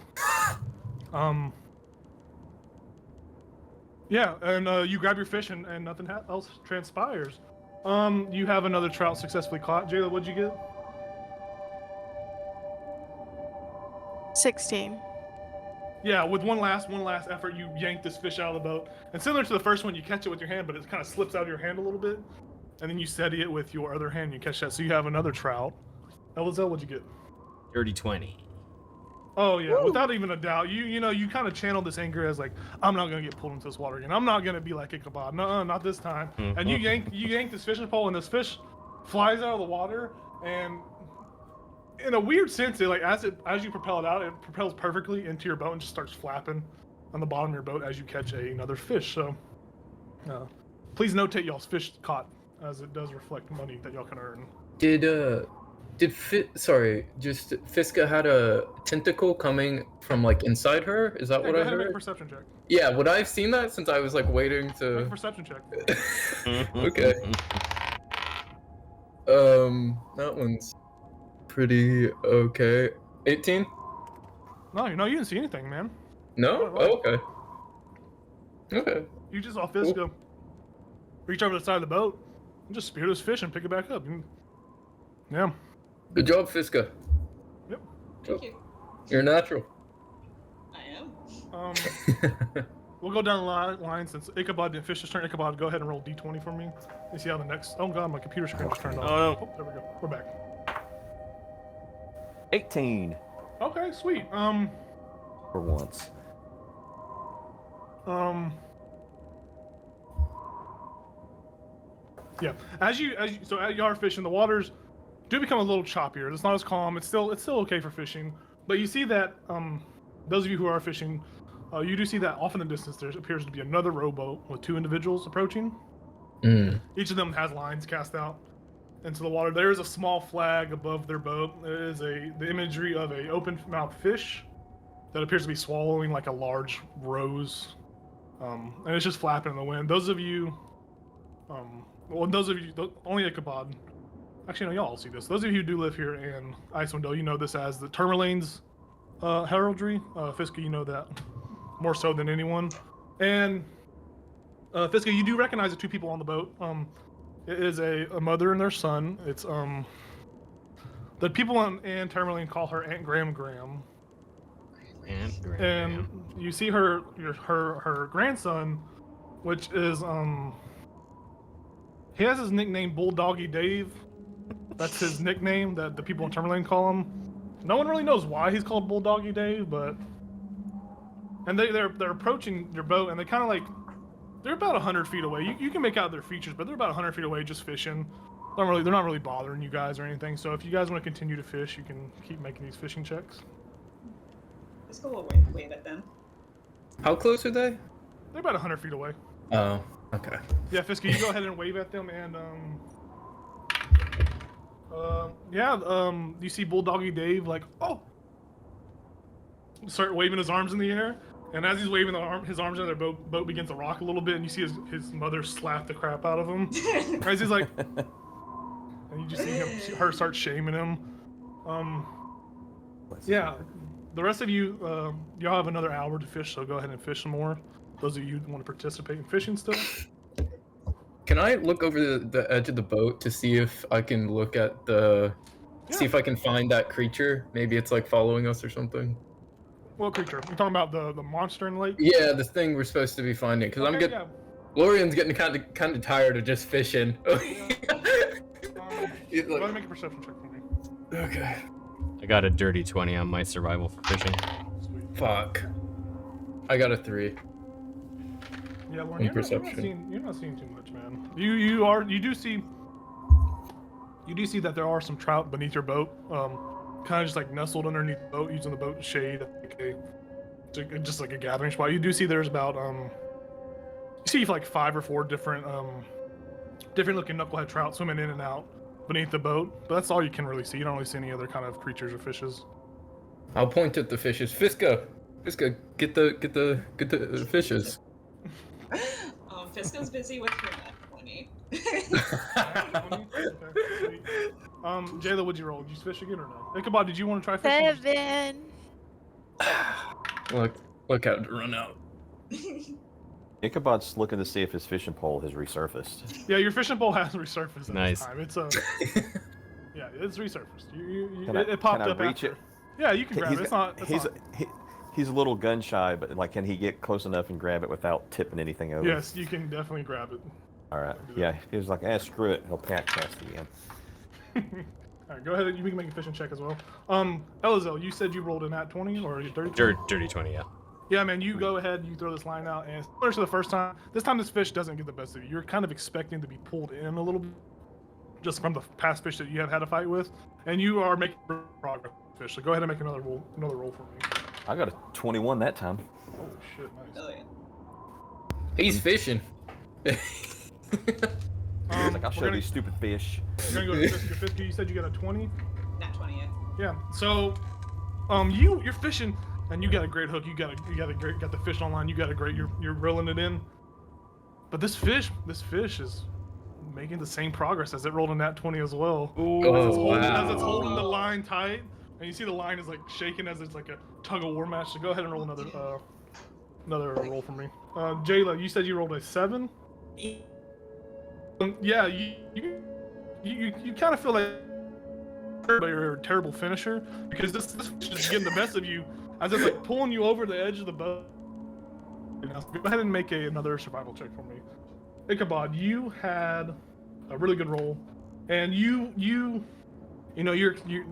Yeah, and you grab your fish, and nothing else transpires. You have another trout successfully caught. Jayla, what'd you get? 16. Yeah, with one last effort, you yank this fish out of the boat, and similar to the first one, you catch it with your hand, but it kind of slips out of your hand a little bit, and then you steady it with your other hand. And you catch that, so you have another trout. Elizel, what'd you get? Dirty 20. Oh yeah, without even a doubt. You kind of channel this anger as like, I'm not gonna get pulled into this water again. I'm not gonna be like Ichabod. No, not this time. And you yank this fishing pole, and this fish flies out of the water, and in a weird sense, it like as you propel it out, it propels perfectly into your boat and just starts flapping on the bottom of your boat as you catch another fish. So, please notate y'all's fish caught, as it does reflect money that y'all can earn. Fiska had a tentacle coming from like inside her? Is that Yeah, what go I ahead and make a heard? perception check. Yeah, would I have seen that since I was like waiting Make a to? perception check. Okay. That one's pretty okay. 18. No, you didn't see anything, man. No? Alright. Oh, okay. Okay. You just saw Fiska reach over the side of the boat and just spear this fish and pick it back up. Yeah. Good job, Fiska. Yep. Thank you. You're natural. I am. We'll go down the line since Ichabod didn't fish his turn. Ichabod, go ahead and roll d20 for me. You see how the next. Oh god, my computer screen just turned off. Oh, no. Oh, there we go. We're back. 18 Okay, sweet. for once. Yeah. As you are fishing, the waters do become a little choppier. It's not as calm. It's still okay for fishing, but you see that those of you who are fishing, you do see that off in the distance there appears to be another rowboat with 2 individuals approaching. Each of them has lines cast out into the water. There is a small flag above their boat. There is the imagery of a open-mouthed fish that appears to be swallowing like a large rose, and it's just flapping in the wind. Those of you, only Ichabod. Actually, no, y'all all see this. Those of you who do live here in Icewind Dale, you know this as the Tourmaline's heraldry. Fiska, you know that more so than anyone. And Fiska, you do recognize the 2 people on the boat. It is a mother and their son. It's the people in Tourmaline call her Aunt Graham Graham. Aunt Graham. And you see her grandson, which is he has his nickname Bulldoggy Dave. That's his nickname that the people in Tourmaline call him. No one really knows why he's called Bulldoggy Dave, but they're approaching your boat and they kind of like they're about 100 feet away. You can make out their features, but they're about 100 feet away just fishing. They're not really bothering you guys or anything. So if you guys want to continue to fish, you can keep making these fishing checks. Let's go wave at them. How close are they? They're about 100 feet away. Oh, okay. Yeah, Fiska, you go ahead and wave at them, and you see Bulldoggy Dave like, oh, start waving his arms in the air, and as he's waving his arms in, their boat begins to rock a little bit, and you see his mother slap the crap out of him. As he's like, and you just see her start shaming him. Yeah, the rest of you, y'all have another hour to fish, so go ahead and fish some more. Those of you who want to participate in fishing still. Can I look over the edge of the boat to see if I can look at see if I can find that creature? Maybe it's like following us or something. What creature? You're talking about the monster in the lake? Yeah, the thing we're supposed to be finding. Because I'm getting, Lorian's getting kind of tired of just fishing. Go ahead and make a perception check for me. Okay. I got a dirty 20 on my survival for fishing. Sweet. Fuck. I got a 3. Yeah, Lauren, Perception. you're not seeing too much, man. You do see that there are some trout beneath your boat, kind of just like nestled underneath the boat, using the boat shade, just like a gathering spot. You do see there's about you see like 5 or 4 different looking knucklehead trout swimming in and out beneath the boat, but that's all you can really see. You don't really see any other kind of creatures or fishes. I'll point at the fishes. Fiska, get the fishes. Fiska's busy with her net 20. Jayla, what'd you roll? Did you fish again or no? Ichabod, did you want to try fishing? 7. Look out to run out. Ichabod's looking to see if his fishing pole has resurfaced. Yeah, your fishing pole has resurfaced at Nice. this time. It's yeah, it's resurfaced. Can I- it popped can I up reach after. it? Yeah, you can grab it. It's not. He's a little gun shy, but like, can he get close enough and grab it without tipping anything over? Yes, you can definitely grab it. All right. Yeah, he was like, screw it. He'll pack cast again. All right, go ahead. You can make a fishing check as well. Elizel, you said you rolled a nat 20 or a 30? Dirty 20, yeah. Yeah, man, you go ahead, you throw this line out, and similar to the first time, this time this fish doesn't get the best of you. You're kind of expecting to be pulled in a little bit, just from the past fish that you have had a fight with, and you are making progress with the fish. So go ahead and make another roll for me. I got a 21 that time. Oh shit, nice. Brilliant. He's fishing. Like, I'll show these stupid fish. You're gonna go to your 50. You said you got a 20. Nat 20, yeah. Yeah. So, you're fishing, and you got a great hook. You got the fish online. You got a great. You're reeling it in. But this fish is making the same progress as it rolled in that 20 as well. As it's holding the line tight, and you see the line is like shaking as it's like a tug of war match. So go ahead and roll another another roll for me. Jayla, you said you rolled a 7. Yeah, you kind of feel like you're a terrible finisher because this fish is getting the best of you as it's like pulling you over the edge of the boat. Go ahead and make another survival check for me. Ichabod, you had a really good roll, and you're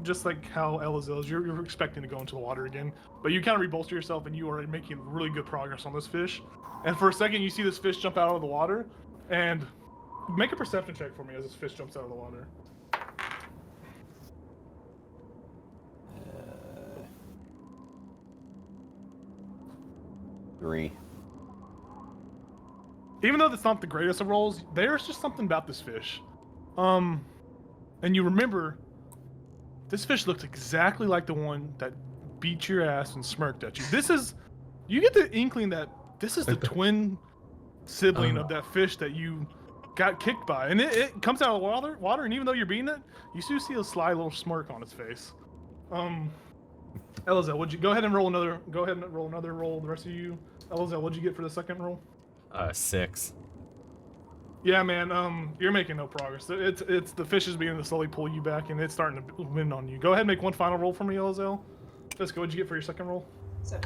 just like how Elazil is. You're expecting to go into the water again, but you kind of rebolster yourself, and you are making really good progress on this fish. And for a second, you see this fish jump out of the water, and make a perception check for me as this fish jumps out of the water. 3. Even though that's not the greatest of rolls, there's just something about this fish. And you remember, this fish looks exactly like the one that beat your ass and smirked at you. You get the inkling that this is the twin sibling of that fish that you got kicked by. And it comes out of the water, and even though you're beating it, you still see a sly little smirk on its face. Elazar, go ahead and roll another roll, the rest of you. Elazar, what'd you get for the second roll? 6. Yeah, man, you're making no progress. It's the fish is beginning to slowly pull you back, and it's starting to win on you. Go ahead and make one final roll for me, Elazar. Fiska, what'd you get for your second roll? 7.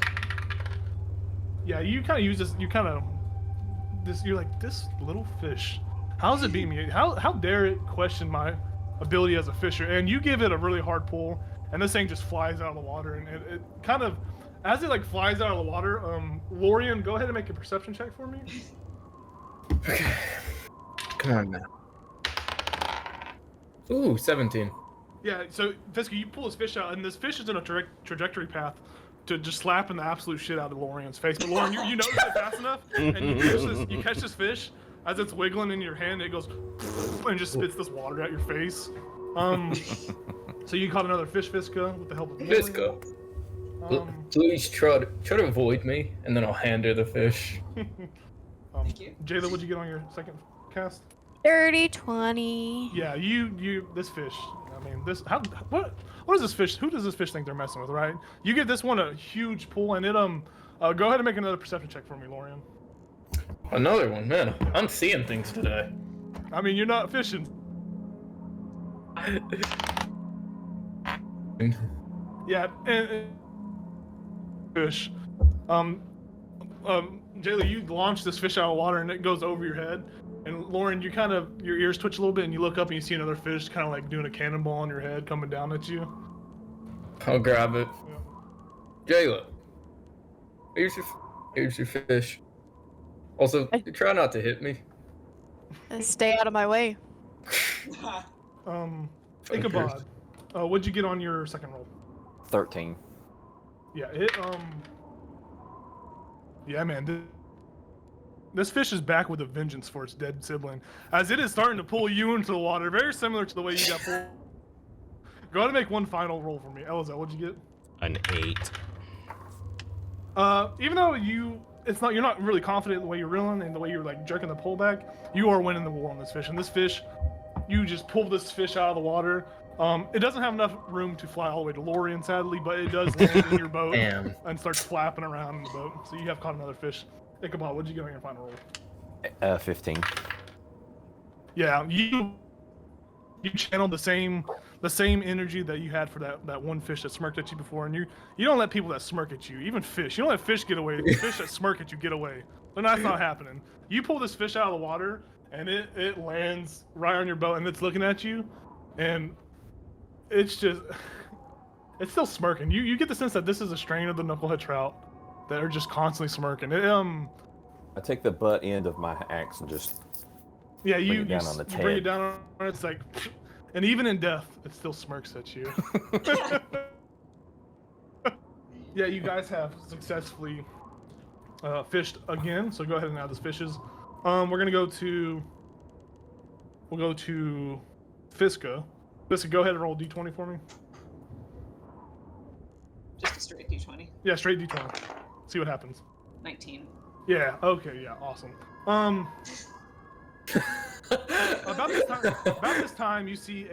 Yeah, you kind of use this. You're like, this little fish. How's it beat me? How dare it question my ability as a fisher? And you give it a really hard pull, and this thing just flies out of the water. And it kind of, as it like flies out of the water, Lorian, go ahead and make a perception check for me. Okay. Come on now. Ooh, 17. Yeah, so Fiska, you pull this fish out, and this fish is in a trajectory path to just slapping the absolute shit out of Lorian's face. But Lorian, you notice it fast enough, and you catch this fish as it's wiggling in your hand. It goes and just spits this water at your face. So you caught another fish, Fiska, with the help of Lorian. Fiska, please try to avoid me, and then I'll hand her the fish. Thank you. Jayla, what'd you get on your second cast? Dirty 20. Yeah, this fish. I mean, what is this fish? Who does this fish think they're messing with, right? You give this one a huge pull, and it go ahead and make another perception check for me, Lorian. Another one, man. I'm seeing things today. I mean, you're not fishing. Yeah, and fish. Jayla, you launch this fish out of water, and it goes over your head. And Lauren, your ears twitch a little bit, and you look up and you see another fish kind of like doing a cannonball on your head coming down at you. I'll grab it. Yeah. Jayla, here's your fish. Also, try not to hit me. Stay out of my way. Ichabod, what'd you get on your second roll? 13. Yeah, yeah, man. This fish is back with a vengeance for its dead sibling, as it is starting to pull you into the water, very similar to the way you got pulled. Go ahead and make one final roll for me. Elazar, what'd you get? An 8. Even though you're not really confident in the way you're reeling and the way you're like jerking the pole back, you are winning the war on this fish. And this fish, you just pull this fish out of the water. It doesn't have enough room to fly all the way to Lorian, sadly, but it does land in your boat and starts flapping around in the boat. So you have caught another fish. Ichabod, what'd you get on your final roll? 15. Yeah, you channeled the same energy that you had for that one fish that smirked at you before, and you don't let people that smirk at you, even fish, you don't let fish get away. The fish that smirk at you get away. But that's not happening. You pull this fish out of the water, and it lands right on your boat, and it's looking at you, and it's still smirking. You get the sense that this is a strain of the knucklehead trout that are just constantly smirking. I take the butt end of my axe and just yeah, bring it down on its you head. bring it down on it. It's like, and even in death, it still smirks at you. Yeah, you guys have successfully fished again. So go ahead and add those fishes. We'll go to Fiska. Fiska, go ahead and roll D20 for me. Just a straight D20. Yeah, straight D20. See what happens. 19. Yeah. Okay. Yeah. Awesome. About this time, you see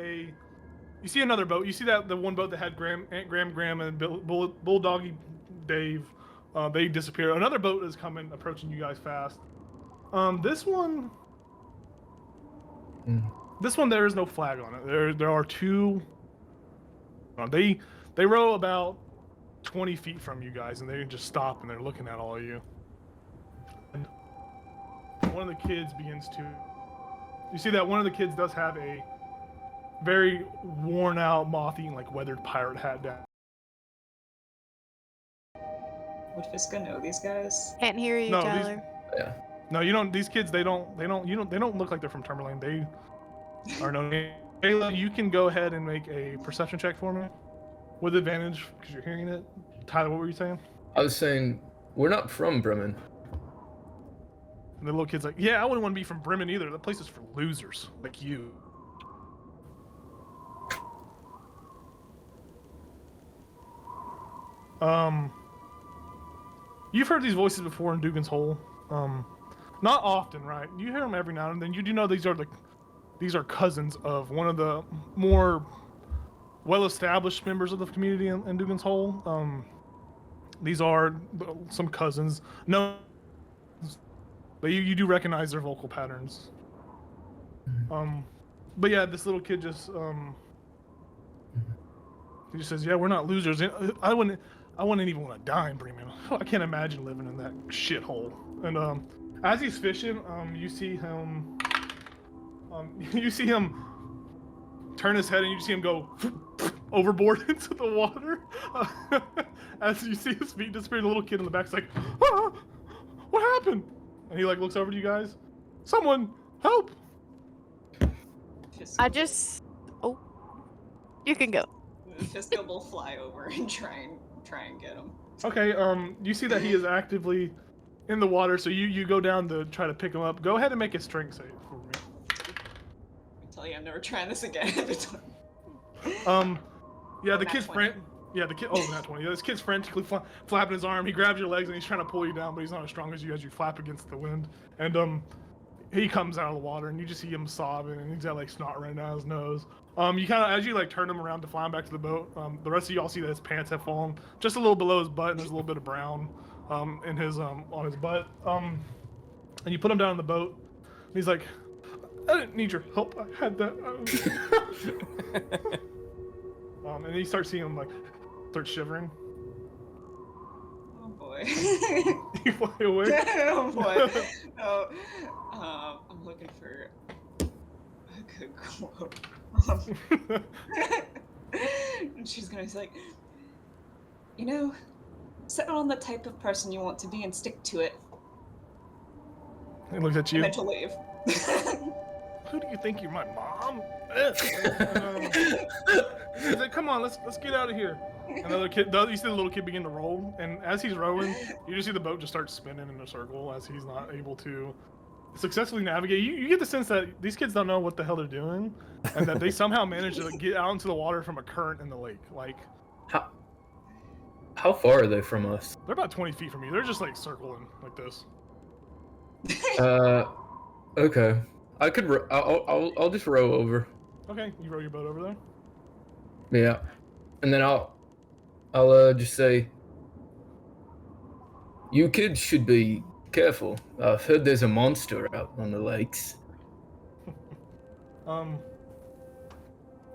another boat. You see the one boat that had Graham, and Bulldoggy Dave They disappear. Another boat is coming, approaching you guys fast. This one, there is no flag on it. There are two. They row about 20 feet from you guys, and they just stop and they're looking at all of you. And one of the kids begins to. You see that one of the kids does have a very worn out, moth-eaten, like weathered pirate hat down. Would Fiska know these guys? Can't hear you, No, Tyler. Yeah. No, you don't. These kids, they don't look like they're from Tourmaline. They are no. Ayla, you can go ahead and make a perception check for me, with advantage because you're hearing it. Tyler, what were you saying? I was saying we're not from Bremen. And the little kid's like, yeah, I wouldn't want to be from Bremen either. That place is for losers like you. You've heard these voices before in Dugan's Hole. Not often, right? You hear them every now and then. You do know these are cousins of one of the more well-established members of the community in Dugan's Hole. These are some cousins. No, but you do recognize their vocal patterns. But yeah, this little kid just he just says, "Yeah, we're not losers. I wouldn't even want to die in Bremen. I can't imagine living in that shithole." And as he's fishing, you see him. You see him turn his head, and you see him go overboard into the water. As you see his feet disappear, the little kid in the back's like, "Ah, what happened?" And he like looks over to you guys. "Someone help!" Oh, you can go. Fiska will fly over and try and get him. Okay. You see that he is actively in the water, so you go down to try to pick him up. Go ahead and make a strength save for me. I tell you, I'm never trying this again. Yeah, the nat kid's 20. not 20. Yeah, this kid's frantically flapping his arm. He grabs your legs and he's trying to pull you down, but he's not as strong as you you flap against the wind. And he comes out of the water and you just see him sobbing and he's got like snot running down his nose. You kind of, as you like turn him around to fly him back to the boat, the rest of y'all see that his pants have fallen just a little below his butt and there's a little bit of brown in his on his butt. And you put him down in the boat and he's like, "I didn't need your help. I had that." And he starts seeing him like start shivering. Oh boy. You fly away. Oh boy. Oh, I'm looking for a good quote. And she's gonna be like, settle on the type of person you want to be and stick to it. He looks at you. And then to leave. Who do you think you're, my mom? He's like, "Come on, let's get out of here." Another kid, you see the little kid begin to roll, and as he's rowing, you just see the boat just start spinning in a circle as he's not able to successfully navigate. You get the sense that these kids don't know what the hell they're doing, and that they somehow managed to get out into the water from a current in the lake. Like, how far are they from us? they're about 20 feet from you. They're just like circling like this. Okay. I could. I'll just row over. Okay, you row your boat over there. Yeah, and then I'll just say, you kids should be careful. I've heard there's a monster out on the lakes. The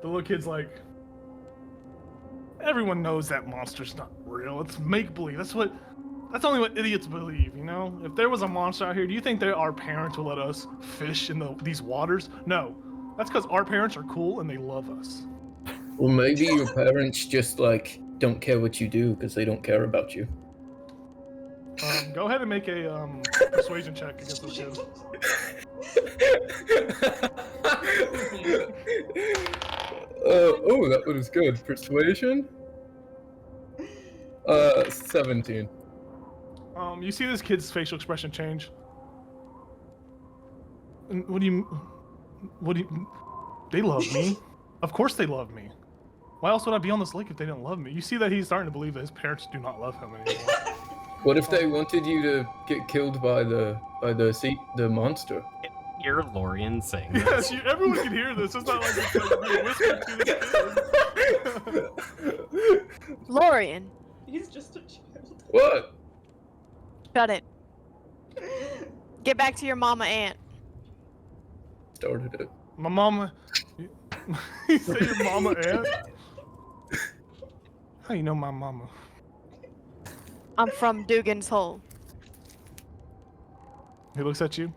little kid's like, "Everyone knows that monster's not real. It's make-believe. That's only what idiots believe, you know? If there was a monster out here, do you think that our parents will let us fish in these waters? No. That's because our parents are cool and they love us." Well, maybe your parents just like don't care what you do because they don't care about you. Go ahead and make a persuasion check against those kids. Oh, that was good. Persuasion? 17. You see this kid's facial expression change. And what do you... They love me. Of course they love me. Why else would I be on this lake if they didn't love me? You see that he's starting to believe that his parents do not love him anymore. What if they wanted you to get killed by the monster? Hear Lorian saying Yes, this. everyone can hear this. It's not like it's like being whispered to this kid. Lorian. He's just a child. What? Shut it. Get back to your mama aunt. Started it. My mama. You say your mama aunt? How you know my mama? I'm from Dugan's Hole. He looks at you.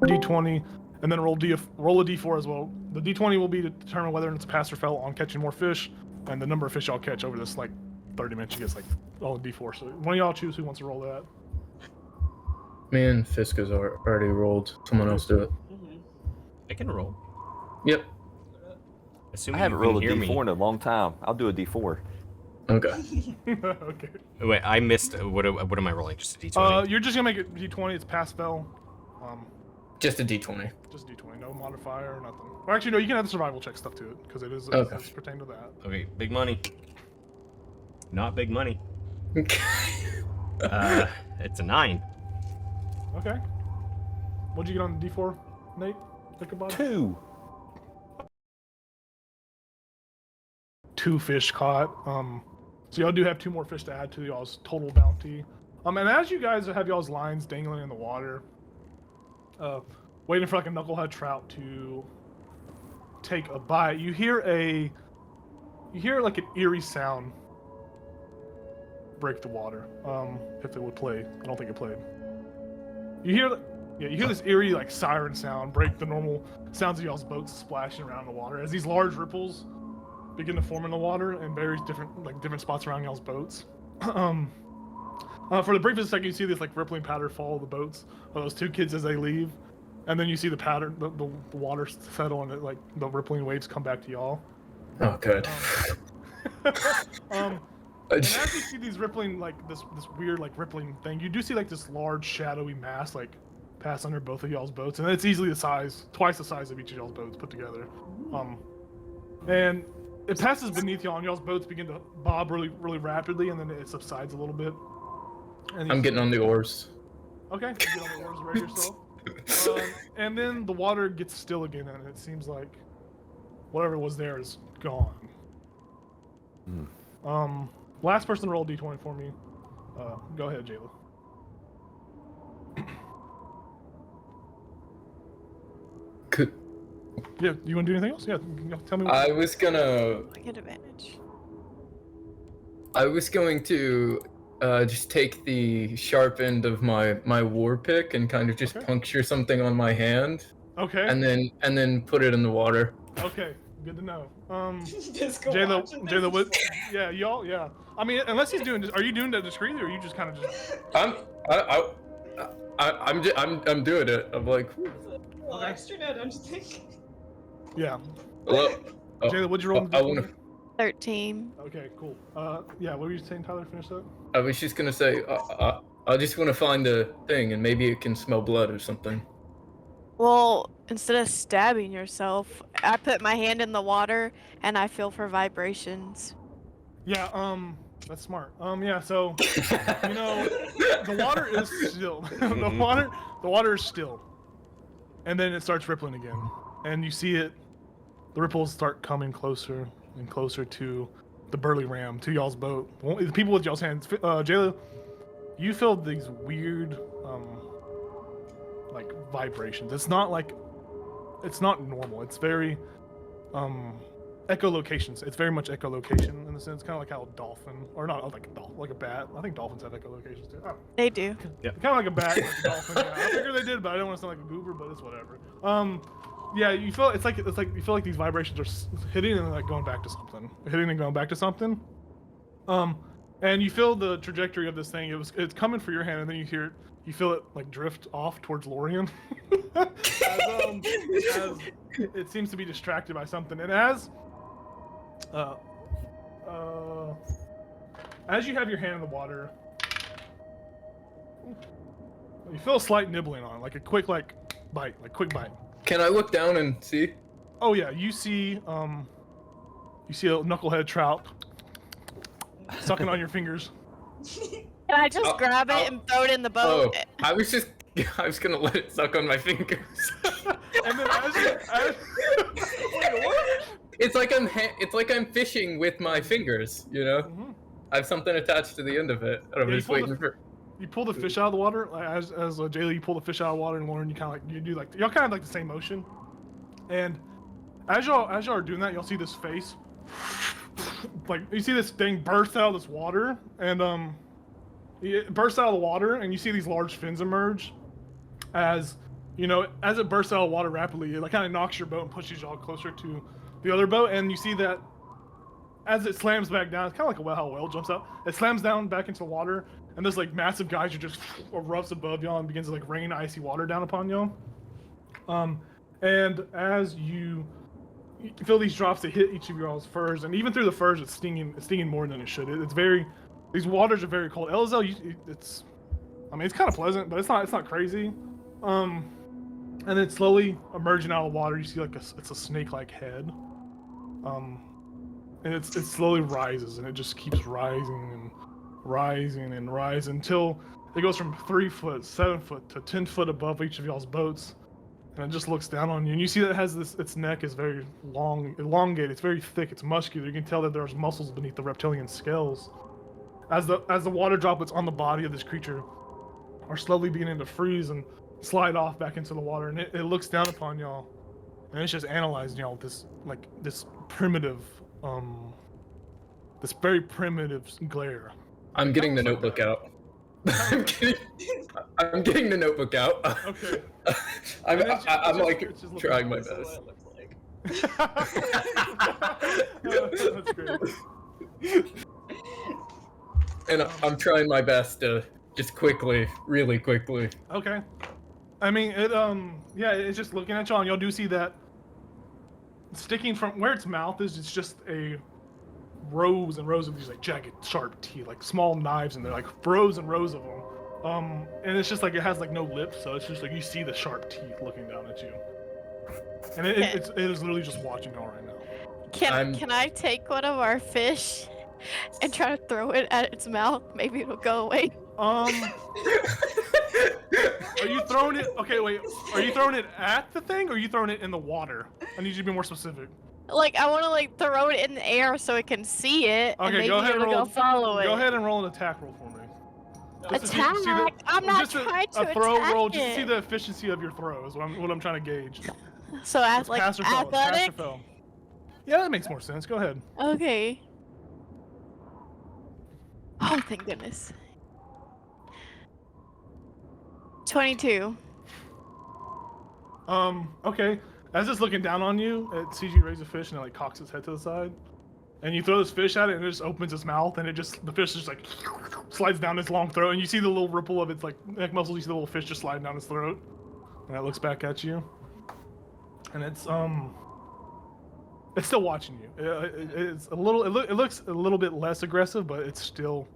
D20, and then roll a D4 as well. The D20 will be to determine whether it's a pass or fail on catching more fish, and the number of fish y'all catch over this like 30 minutes. You get like all D4. So one of y'all choose who wants to roll that. Me and Fisk has already rolled. Someone else do it. I can roll. Yep. Assuming I haven't you can rolled a hear D4 me. in a long time. I'll do a D4. Okay. Okay. Wait, I missed. What am I rolling? Just a D20? You're just gonna make it D20. It's pass fail. Just a D20. Just D20. No modifier or nothing. Or actually, no. You can add the survival check stuff to it because it is Okay. it's pertaining to that. Okay, big money. Not big money. Okay. It's a 9. Okay. What'd you get on the D4, Nate? Think about it. 2. 2 fish caught. So y'all do have 2 more fish to add to y'all's total bounty. And as you guys have y'all's lines dangling in the water, waiting for like a knucklehead trout to take a bite, you hear like an eerie sound break the water. If it would play, I don't think it played. You hear this eerie like siren sound break the normal sounds of y'all's boats splashing around in the water as these large ripples begin to form in the water in various different spots around y'all's boats. For the briefest second, you see this like rippling pattern follow the boats of those 2 kids as they leave, and then you see the pattern, the water settle, and like the rippling waves come back to y'all. Oh, good. And as you see these rippling, like this weird like rippling thing, you do see like this large shadowy mass like pass under both of y'all's boats, and it's easily twice the size of each of y'all's boats put together. And it passes beneath y'all, and y'all's boats begin to bob really, really rapidly, and then it subsides a little bit. And I'm getting on the oars. Okay, you get on the oars, ready yourself. And then the water gets still again, and it seems like whatever was there is gone. Last person to roll D20 for me. Go ahead, Jayla. Could Yeah, you want to do anything else? Yeah, tell me. I was gonna. I get advantage. I was going to just take the sharp end of my war pick and kind of just Okay. puncture something on my hand, Okay. and then put it in the water. Okay. Good to know. Disco watching Jayla, this. what? Yeah, y'all. Yeah. I mean, unless he's doing. Are you doing that discreetly, or are you just kind of just? I'm doing it. I'm like, Well, extra now, don't you think? Yeah. hello. Oh, Jayla, what'd you roll? I wanna. 13. Okay, cool. Yeah. What were you saying, Tyler? Finish that. I was just gonna say, I just want to find a thing, and maybe it can smell blood or something. Well, instead of stabbing yourself, I put my hand in the water and I feel for vibrations. Yeah. That's smart. Yeah. So, you know, the water is still. the water is still, and then it starts rippling again, and you see it. The ripples start coming closer and closer to the burly ram, to y'all's boat. The people with y'all's hands. Jayla, you feel these weird, like vibrations. It's not normal. It's very, echolocations. It's very much echolocation in the sense, kind of like how a dolphin, or not like a dolphin, like a bat. I think dolphins have echolocations too. Oh. They do. Kind of like a bat, like a dolphin. Yeah. I figured they did, but I don't want to sound like a goober. But it's whatever. Yeah, you feel it's like you feel like these vibrations are hitting and like going back to something, hitting and going back to something. And you feel the trajectory of this thing. It's coming for your hand, and then you feel it like drift off towards Lorian, as it seems to be distracted by something. And as you have your hand in the water, you feel a slight nibbling on it, like a quick bite. Can I look down and see? Oh yeah, you see a knucklehead trout sucking on your fingers. Can I just grab it and throw it in the Oh, boat? I was gonna let it suck on my fingers. And then wait, what? It's like I'm fishing with my fingers, you know. I have something attached to the end of it. And I'm Yeah, just waiting for. You pull the fish out of the water, like, as Jaylee, you pull the fish out of the water, and Lauren, you kind of like, you do like, y'all kind of like the same motion. And as y'all are doing that, y'all see this face, like you see this thing burst out of this water, and it bursts out of the water, and you see these large fins emerge. As you know, as it bursts out of the water rapidly, it like kind of knocks your boat and pushes y'all closer to the other boat, and you see that as it slams back down, it's kind of like how a whale jumps out. It slams down back into the water, and this like massive geyser just erupts above y'all and begins to like rain icy water down upon y'all. And as you feel these drops that hit each of y'all's furs, and even through the furs, it's stinging more than it should. These waters are very cold. Elazar, it's kind of pleasant, but it's not crazy. And then slowly emerging out of the water, you see like it's a snake-like head. And it slowly rises, and it just keeps rising and rising and rising until it goes from 3 foot, 7 foot to 10 foot above each of y'all's boats. And it just looks down on you, and you see that it has its neck is very long, elongated. It's very thick. It's muscular. You can tell that there's muscles beneath the reptilian scales. As the water droplets on the body of this creature are slowly beginning to freeze and slide off back into the water, and it looks down upon y'all, and it's just analyzing y'all with this primitive, this very primitive glare. I'm getting the notebook out. I'm getting the notebook out. Okay. I'm like it's just trying my This is best. what it looks like. That's great. And I'm trying my best to just quickly, really quickly. Okay. I mean, it's just looking at y'all, and y'all do see that sticking from where its mouth is, it's just a rows and rows of these like jagged, sharp teeth, like small knives, and they're like rows and rows of them. And it's just like it has like no lips, so it's just like you see the sharp teeth looking down at you. And it is literally just watching y'all right now. Can I take one of our fish and try to throw it at its mouth? Maybe it'll go away. Are you throwing it? Okay, wait. Are you throwing it at the thing, or are you throwing it in the water? I need you to be more specific. Like, I want to like throw it in the air so it can see it, and Okay, maybe go ahead and it'll roll. go follow it. Go ahead and roll an attack roll for me. Just to see Attack? I'm not just trying to a throw attack roll. Just to it. see the efficiency of your throw is what I'm trying to gauge. So as It's like pass or fail. It's pass or athletic. fail. Yeah, that makes more sense. Go ahead. Okay. Oh, thank goodness. 22. Okay. As it's looking down on you, it sees you raise a fish and it like cocks its head to the side. And you throw this fish at it, and it just opens its mouth, and the fish just like slides down its long throat, and you see the little ripple of its like neck muscles. You see the little fish just sliding down its throat, and it looks back at you, and it's still watching you. It's a little. It looks a little bit less aggressive, but it's still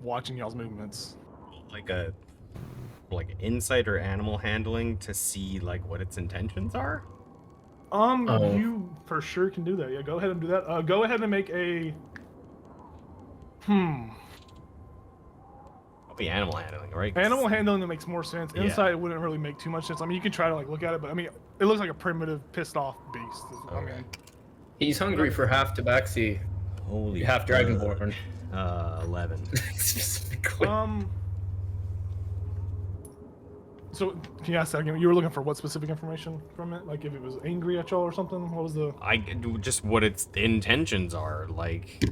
watching y'all's movements. Like insight or animal handling to see like what its intentions are? You for sure can do that. Yeah, go ahead and do that. Go ahead and make a. Probably animal handling, right? Animal handling that makes more sense. Yeah. Insight wouldn't really make too much sense. I mean, you can try to like look at it, but I mean, it looks like a primitive, pissed off beast. I mean, He's hungry for half tabaxi, Holy half dragonborn. 11. Specifically. so can you ask that again? You were looking for what specific information from it? Like if it was angry at y'all or something? What was the? Just what its intentions are. Like,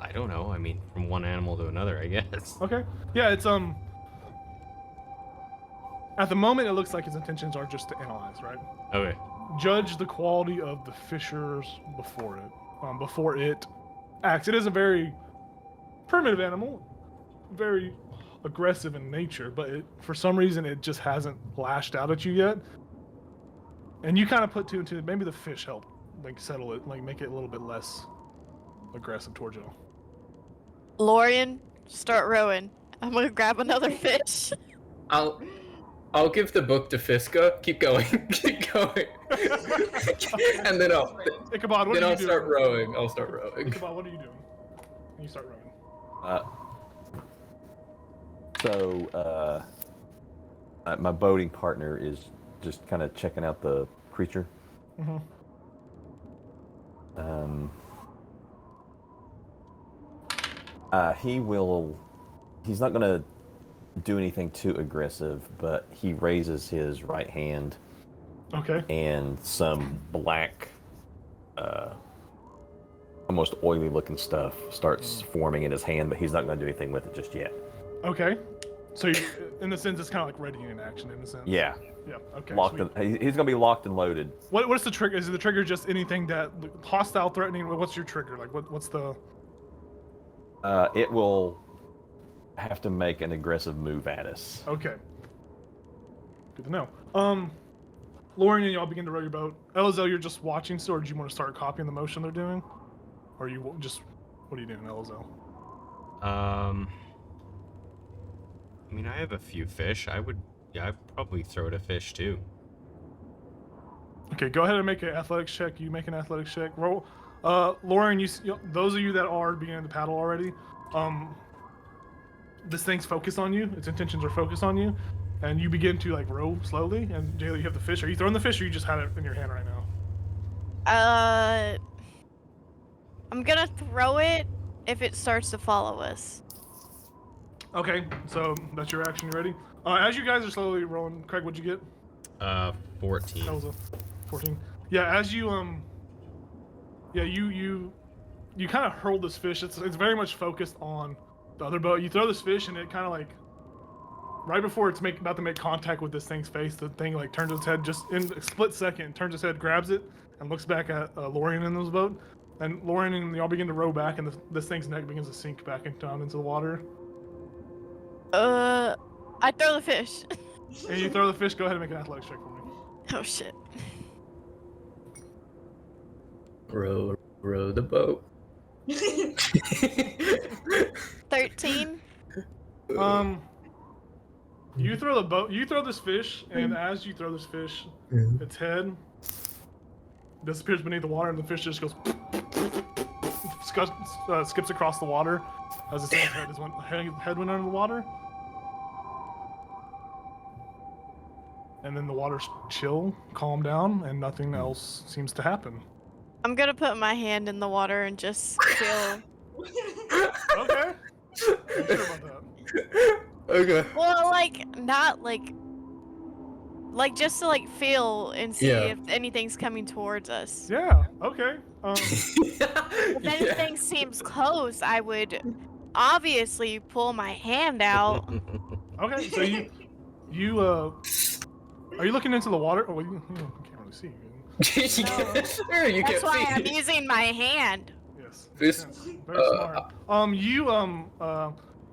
I don't know. I mean, from one animal to another, I guess. Okay. Yeah, it's At the moment, it looks like its intentions are just to analyze, right? Okay. Judge the quality of the fishers before it acts. It is a very primitive animal, very aggressive in nature, but for some reason it just hasn't lashed out at you yet. And you kind of put two and two. Maybe the fish help, like settle it, like make it a little bit less aggressive towards you. Lorian, start rowing. I'm gonna grab another fish. I'll give the book to Fiska. Keep going. Keep going. And then Ichabod, what are you doing? start rowing. I'll start rowing. Ichabod, what are you doing? And you start rowing. My boating partner is just kind of checking out the creature. He's not gonna do anything too aggressive, but he raises his right hand, Okay. and some black, almost oily-looking stuff starts forming in his hand, but he's not gonna do anything with it just yet. Okay. So, in a sense, it's kind of like ready in action, in a sense. Yeah, Yeah. Okay. locked. He's gonna be locked and loaded. What's the trigger? Is the trigger just anything that hostile, threatening? What's your trigger? Like, what's the? It will have to make an aggressive move at us. Okay. Good to know. Lauren and y'all begin to row your boat. Elizel, you're just watching still, or do you want to start copying the motion they're doing? Or you just, what are you doing, Elizel? I mean, I have a few fish. I'd probably throw it a fish too. Okay, go ahead and make an athletics check. You make an athletics check. Roll. Lauren, those of you that are beginning to paddle already, this thing's focused on you. Its intentions are focused on you, and you begin to like row slowly. And Jayla, you have the fish. Are you throwing the fish, or you just have it in your hand right now? I'm gonna throw it if it starts to follow us. Okay, so that's your action. You ready? As you guys are slowly rolling, Craig, what'd you get? 14. That was a 14. Yeah, as you you kind of hurl this fish. It's very much focused on the other boat. You throw this fish, and it kind of like right before it's about to make contact with this thing's face, the thing like turns its head just in a split second, turns its head, grabs it, and looks back at Lorian in his boat. And Lorian and y'all begin to row back, and this thing's neck begins to sink back down into the water. I throw the fish. And you throw the fish. Go ahead and make an athletics check for me. Oh shit. Row the boat. 13. You throw the boat. You throw this fish, and as you throw this fish, its head disappears beneath the water, and the fish just goes skips across the water as its head went under the water. And then the water's chill, calm down, and nothing else seems to happen. I'm gonna put my hand in the water and just chill. Okay. You sure about that? Okay. Well, like, not like just to like feel and see Yeah. if anything's coming towards us. Yeah. Okay. If anything seems close, I would obviously pull my hand out. Okay. So you are you looking into the water? Oh, well, you can't really see. You That's can't why see. I'm using my hand. Yes. This- Very smart.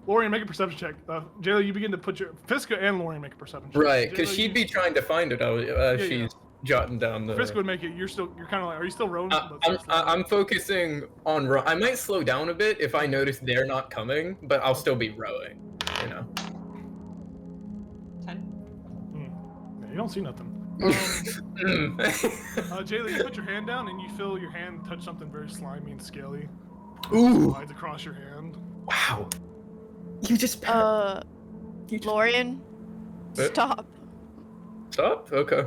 Lorian, make a perception check. Jayla, you begin to put your Fiska and Lorian make a perception check. Right, because Jayla, she'd be trying to find it as Yeah, she's jotting down the. Fiska would make it. You're kind of like. Are you still rowing? I'm focusing on row. I might slow down a bit if I notice they're not coming, but I'll still be rowing. You know. 10. Yeah, you don't see nothing. Jayla, you put your hand down and you feel your hand touch something very slimy and scaly. Ooh! Slides across your hand. Wow. You just. Lorian, Eh? stop. Stop. Okay.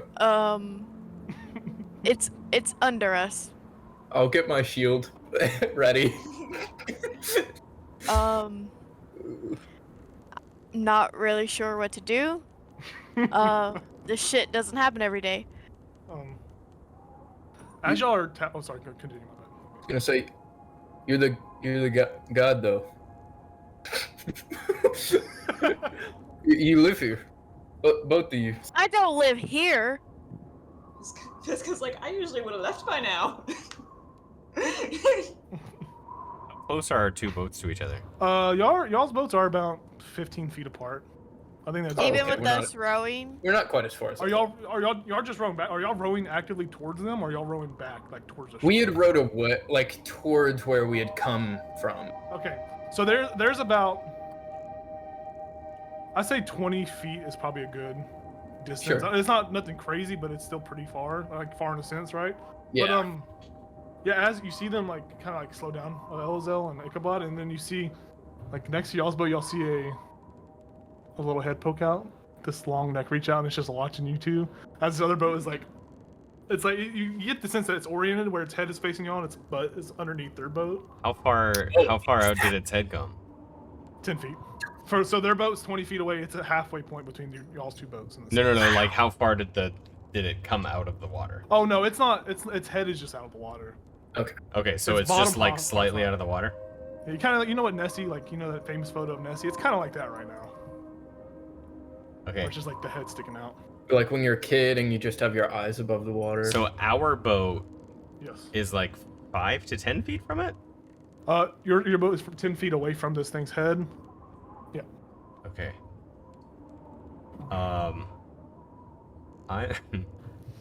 It's under us. I'll get my shield ready. Not really sure what to do. This shit doesn't happen every day. As y'all are, oh sorry, continue. My bad. I'm gonna say, you're the god though. You live here, both of you. I don't live here. Fiska's like, I usually would have left by now. How close are our two boats to each other? Y'all's boats are about 15 feet apart. I think that's Even okay, with we're not- us rowing. We're not quite as far as. Are y'all just rowing back? Are y'all rowing actively towards them, or are y'all rowing back like towards the shore? We had rowed away, like towards where we had come from. Okay, so there's about, I say 20 feet is probably a good distance. Sure. It's not nothing crazy, but it's still pretty far, like far in a sense, right? Yeah. But yeah, as you see them like kind of like slow down, Elzel and Ichabod, and then you see, like next to y'all's boat, y'all see a little head poke out, this long neck reach out, and it's just watching you two. As this other boat is like, it's like you get the sense that it's oriented where its head is facing y'all and its butt is underneath their boat. How far out did its head come? 10 feet. So their boat's 20 feet away. It's a halfway point between y'all's two boats. In the No. Like, how far did it come out of the water? Oh no, it's not. Its head is just out of the water. Okay, so It's it's just bottom like half, slightly bottom. out of the water. Yeah, you kind of, you know what Nessie, like, you know that famous photo of Nessie? It's kind of like that right now. Okay. Where it's just like the head sticking out. Like when you're a kid and you just have your eyes above the water. So our boat Yes. is like 5 to 10 feet from it. Your boat is 10 feet away from this thing's head. Yeah. Okay. I'm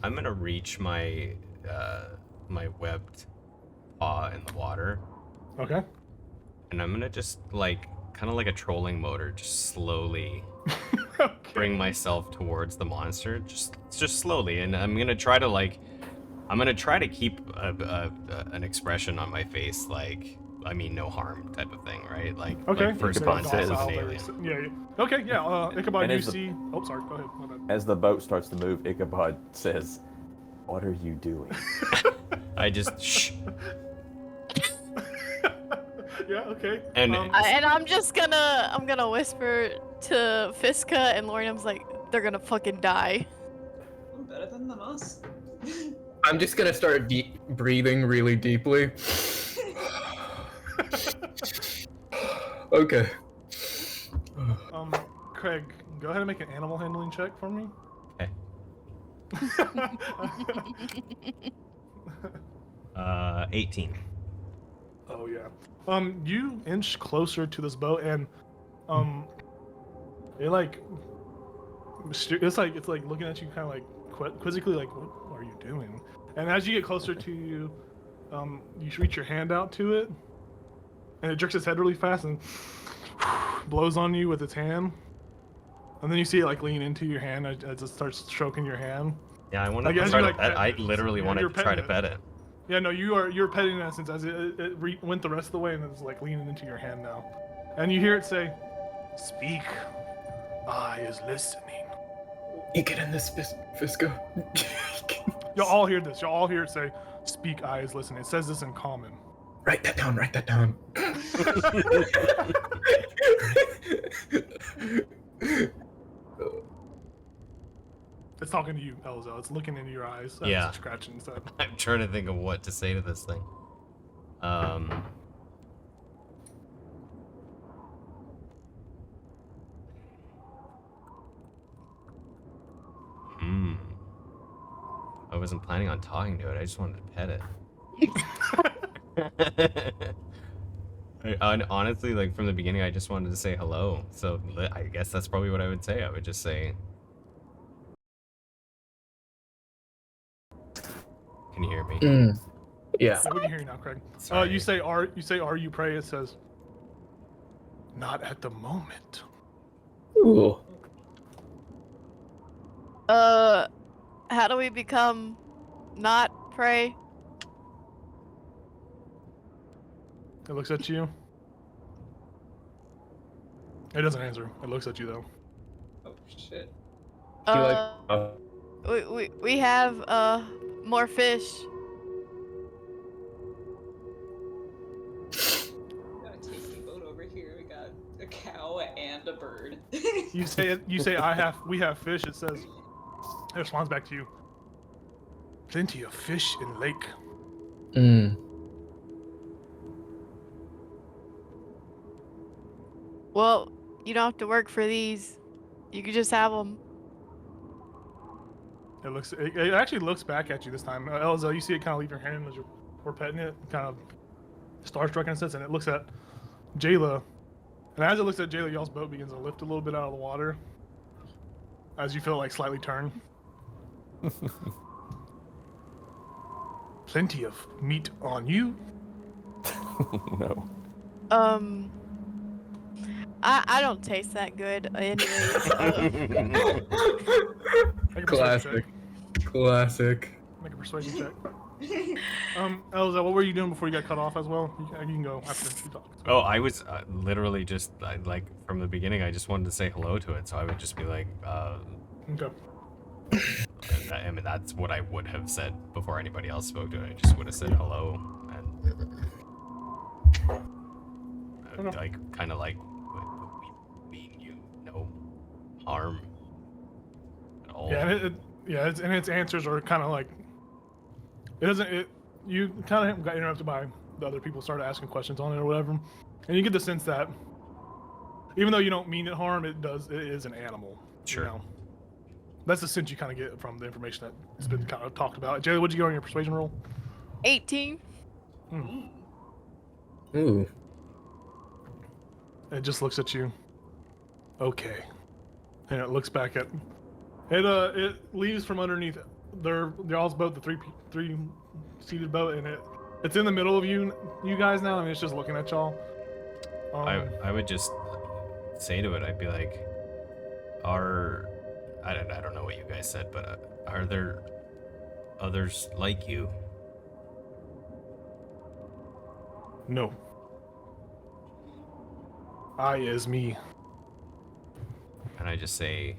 gonna reach my my webbed paw in the water, Okay. and I'm gonna just like kind of like a trolling motor, just slowly Okay. bring myself towards the monster, just slowly, and I'm gonna try to keep an expression on my face, like, I mean, no harm type of thing, right? Like, Okay. like first Ichabod contact with says- an alien. Yeah. Okay. Yeah. Ichabod, And you as the- see. Oh, sorry. Go ahead. My bad. As the boat starts to move, Ichabod says, "What are you doing?" I just shh. Yeah. Okay. And- And I'm gonna whisper to Fiska and Lorium's like, they're gonna fucking die. Better than us. I'm just gonna start breathing really deeply. Okay. Craig, go ahead and make an animal handling check for me. Okay. 18. Oh yeah. You inch closer to this boat, and it like it's like looking at you kind of like quizzically, like, what are you doing? And as you get closer to you, you reach your hand out to it, and it jerks its head really fast and blows on you with its hand. And then you see it like lean into your hand as it starts stroking your hand. Yeah, I want Like, to as try you, to like, pet. pet I it. literally Yeah, wanted you're to try to petting pet it. Yeah, no, you're petting in essence as it went the rest of the way, and it's like leaning into your hand now. And you hear it say, "Speak, I is listening." You get in this, Fiska. You'll all hear this. You'll all hear it say, "Speak, I is listening." It says this in common. Write that down. Write that down. It's talking to you, Elzo. It's looking into your eyes. Yeah. It's scratching and stuff. I'm trying to think of what to say to this thing. I wasn't planning on talking to it. I just wanted to pet it. Honestly, like from the beginning, I just wanted to say hello. So I guess that's probably what I would say. I would just say, "Can you hear me?" Yeah. So we can hear you now, Craig. Sorry. You say, "Are you pray?" It says, "Not at the moment." Ooh. How do we become not prey? It looks at you. It doesn't answer. It looks at you though. Oh shit. We have more fish. Got a tasty boat over here. We got a cow and a bird. You say we have fish. It says, it responds back to you. Plenty of fish in lake. Well, you don't have to work for these. You could just have them. It actually looks back at you this time. Elzo, you see it kind of leave your hand as we're petting it, kind of starstruck in a sense, and it looks at Jayla. And as it looks at Jayla, y'all's boat begins to lift a little bit out of the water as you feel it, like slightly turn. Plenty of meat on you. No. I don't taste that good anyways. Make a persuasion Classic. check. Classic. Make a persuasion check. Elza, what were you doing before you got cut off as well? You can go after you talk. Oh, I was literally just like from the beginning. I just wanted to say hello to it, so I would just be like, Okay. I mean, that's what I would have said before anybody else spoke to it. I just would have said hello and Okay. like kind of like harm at all. Yeah, and its answers are kind of like you kind of got interrupted by the other people started asking questions on it or whatever, and you get the sense that even though you don't mean it harm, it is an animal. Sure. You know? That's the sense you kind of get from the information that's been kind of talked about. Jaylee, what'd you get on your persuasion roll? 18. Ooh. It just looks at you. Okay. And it looks back at it leaves from underneath y'all's boat, the three seated boat, and it's in the middle of you guys now, and it's just looking at y'all. I would just say to it, I'd be like, I don't know what you guys said, but are there others like you? No. I is me. And I just say,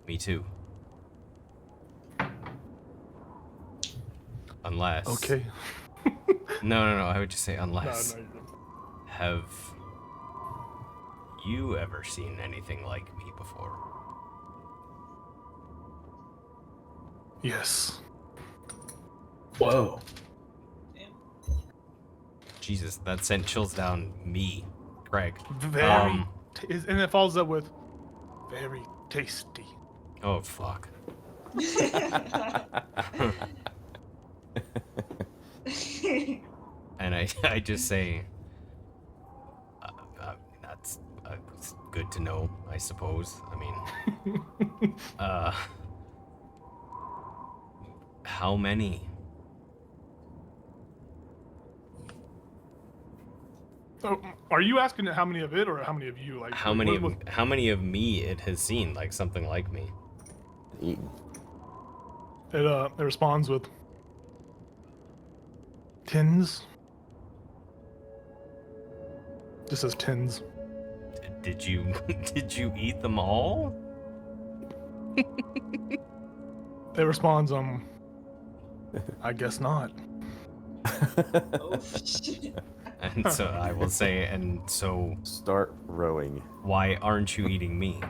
me too. Unless. Okay. No. I would just say No, unless. no, you don't. Have you ever seen anything like me before? Yes. Whoa. Damn. Jesus, that sent chills down me, Greg. Very. And it follows up with very tasty. Oh fuck. And I just say, that's it's good to know, I suppose. I mean, how many? Oh, are you asking how many of it or how many of you? Like How many of me it has seen, like something like me? Eaten. It responds with tens. Just says tens. Did you eat them all? It responds, I guess not. Oh shit. And so I will say, and so Start rowing. why aren't you eating me?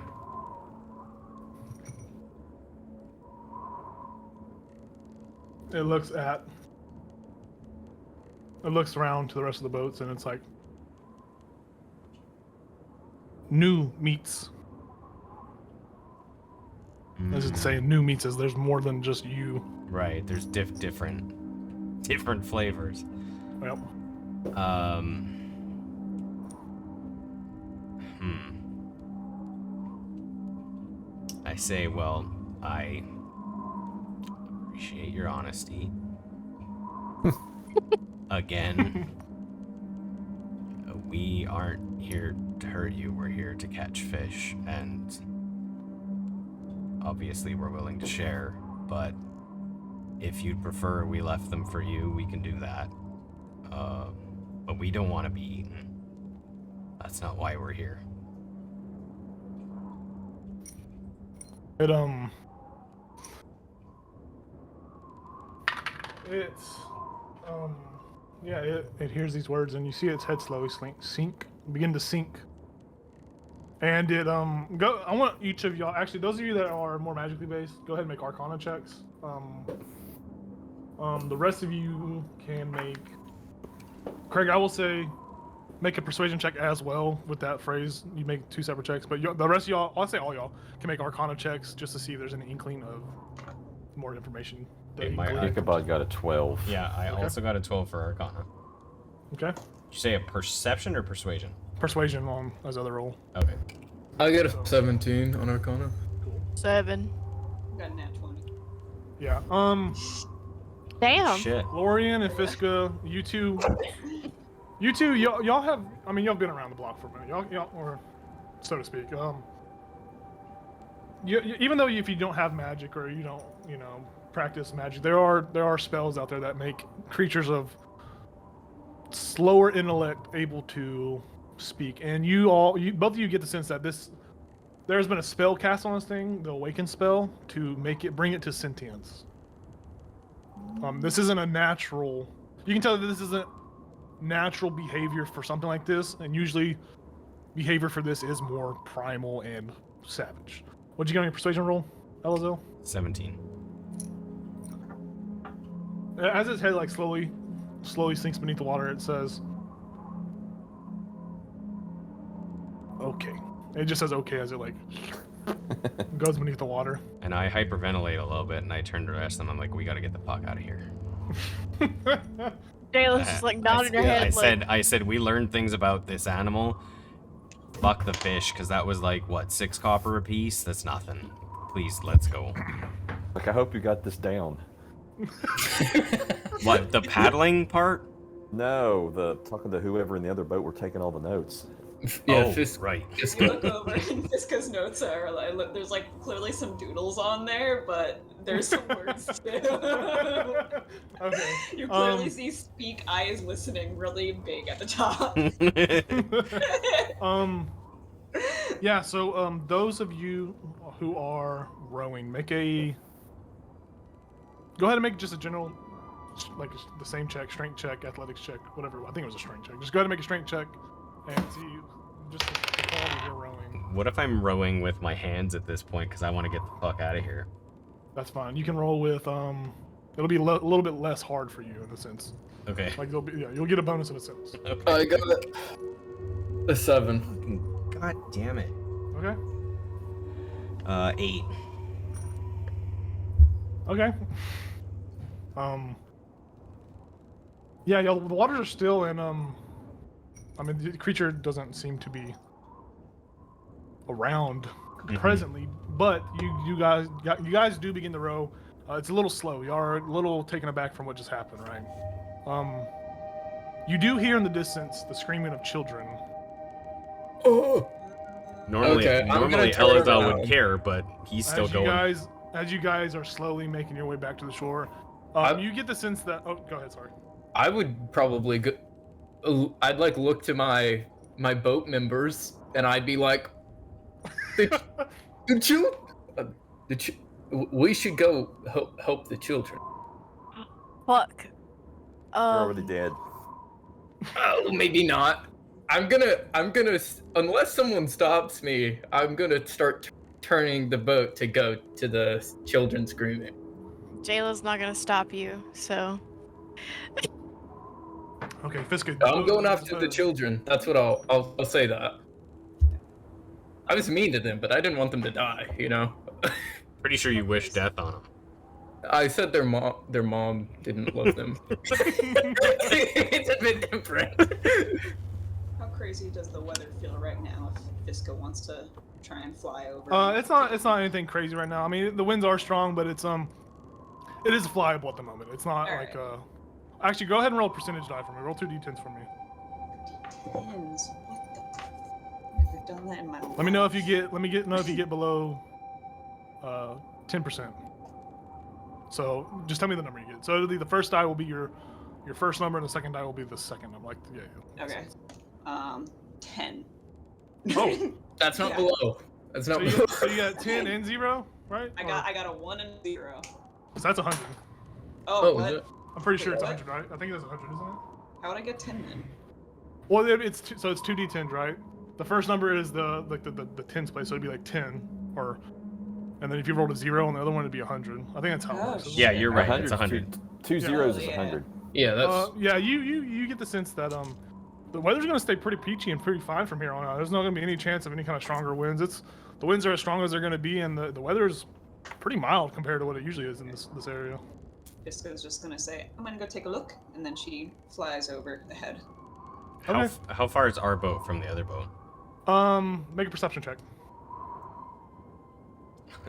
It looks around to the rest of the boats, and it's like new meats. As it's saying, new meats as there's more than just you. Right, there's different flavors. Well, I say, well, I appreciate your honesty. Again, we aren't here to hurt you. We're here to catch fish, and obviously we're willing to share, but if you'd prefer we left them for you, we can do that. But we don't want to be eaten. That's not why we're here. It hears these words, and you see its head slowly begin to sink. And I want each of y'all, actually those of you that are more magically based, go ahead and make Arcana checks. The rest of you can make, Craig, I will say, make a persuasion check as well with that phrase. You make 2 separate checks, but the rest of y'all, I'll say all y'all, can make Arcana checks just to see if there's any inkling of more information. Okay, my Ichabod got a 12. Yeah, I also got a 12 for Arcana. Okay. Did you say a perception or persuasion? Persuasion on as other roll. Okay. I got a 17 on Arcana. 7. Got a nat 20. Yeah. Damn. Shit. Lorian and Fiska, you two, y'all have, I mean, y'all have been around the block for a minute. Y'all, or so to speak. Even though if you don't have magic or you don't, practice magic, there are spells out there that make creatures of slower intellect able to speak. And both of you get the sense that there's been a spell cast on this thing, the awaken spell, to bring it to sentience. This isn't a natural. You can tell that this isn't natural behavior for something like this, and usually behavior for this is more primal and savage. What'd you get on your persuasion roll, Elazil? 17. As its head like slowly sinks beneath the water, it says, "Okay." It just says "okay" as it like goes beneath the water. And I hyperventilate a little bit, and I turn to the rest of them. I'm like, we gotta get the fuck out of here. Jayla's just like nodding her head. I said, we learned things about this animal. Fuck the fish, because that was like, what, 6 copper a piece? That's nothing. Please, let's go. Look, I hope you got this down. What, the paddling part? No, the talking to whoever in the other boat were taking all the notes. Yeah, oh, Fisk, right. You look over and Fiska's notes are like, look, there's like clearly some doodles on there, but there's some words too. Okay. You clearly see "speak, eyes listening" really big at the top. Yeah. So those of you who are rowing, go ahead and make just a general, like the same check, strength check, athletics check, whatever. I think it was a strength check. Just go ahead and make a strength check and see just the quality of your rowing. What if I'm rowing with my hands at this point because I want to get the fuck out of here? That's fine. You can roll with it'll be a little bit less hard for you in a sense. Okay. Like you'll get a bonus in a sense. I got a 7. Fucking god damn it. Okay. 8. Okay. Yeah, the waters are still, and I mean, the creature doesn't seem to be around presently, but you guys do begin to row. It's a little slow. You are a little taken aback from what just happened, right? You do hear in the distance the screaming of children. Oh. Normally, Okay, I'm gonna normally turn Elazar around. would care, but he's still going. As you guys are slowly making your way back to the shore, you get the sense that. Oh, go ahead. Sorry. I would probably go. I'd like look to my boat members, and I'd be like, we should go help the children. Fuck. You're already dead. Oh, maybe not. I'm gonna, unless someone stops me, I'm gonna start turning the boat to go to the children screaming. Jayla's not gonna stop you, so. Okay, Fiska. I'm going after the children. That's what I'll say that. I was mean to them, but I didn't want them to die, you know? Pretty sure you wish death on him. I said their mom didn't love them. It's a bit different. How crazy does the weather feel right now if Fiska wants to try and fly over? It's not anything crazy right now. I mean, the winds are strong, but it is flyable at the moment. It's not All right. Actually, go ahead and roll a percentage die for me. Roll 2 d10s for me. Depends. What the? Never done that in my life. Let me know if you get below 10%. So just tell me the number you get. So the first die will be your first number, and the second die will be the second number. Like Okay. 10. Oh, That's not Yeah. below. That's not so below. you got 10 and 0, right? I got a 1 and a 0. So that's 100. Oh, Is what? it? I'm pretty sure it's What? 100, right? I think that's 100, isn't it? How would I get 10 then? Well, it's so it's 2 d10s, right? The first number is the tens place, so it'd be like 10, and then if you rolled a 0 on the other one, it'd be 100. I think that's how it Oh, works. isn't it? Yeah, you're right. 100 It's 100. Two zeros is Yeah. 100. Yeah, that's. Yeah, you get the sense that the weather's gonna stay pretty peachy and pretty fine from here on out. There's not gonna be any chance of any kind of stronger winds. The winds are as strong as they're gonna be, and the weather is pretty mild compared to what it usually is in this area. Fiska's just gonna say, I'm gonna go take a look, and then she flies over ahead. Okay. How far is our boat from the other boat? Make a perception check.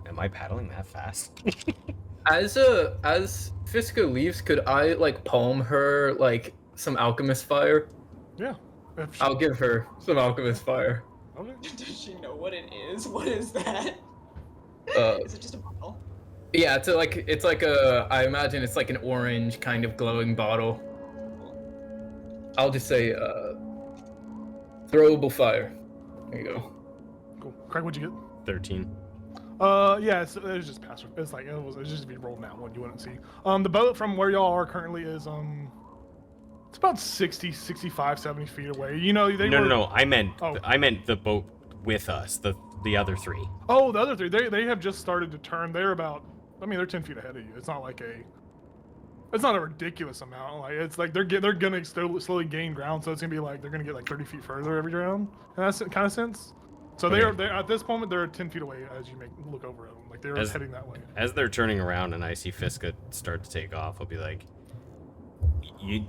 Am I paddling that fast? As Fiska leaves, could I like palm her like some alchemist fire? Yeah. If she- I'll give her some alchemist fire. Okay. Does she know what it is? What is that? Uh, Is it just a bottle? yeah, it's like a. I imagine it's like an orange kind of glowing bottle. I'll just say throwable fire. There you go. Cool. Craig, what'd you get? 13. Yeah, it was just passive. It's just be rolled now one you wouldn't see. The boat from where y'all are currently is It's about 60, 65, 70 feet away. You know, they No, were... no, no. I meant Oh. I meant the boat with us. The other three. Oh, the other three, they have just started to turn. They're about, I mean, they're 10 feet ahead of you. It's not like it's not a ridiculous amount. Like, it's like they're gonna slowly gain ground, so it's gonna be like they're gonna get like 30 feet further every round. In that kind of sense. So Okay. they're at this moment they're 10 feet away as you look over at them. Like they're heading that way. As they're turning around and I see Fiska start to take off, I'll be like, You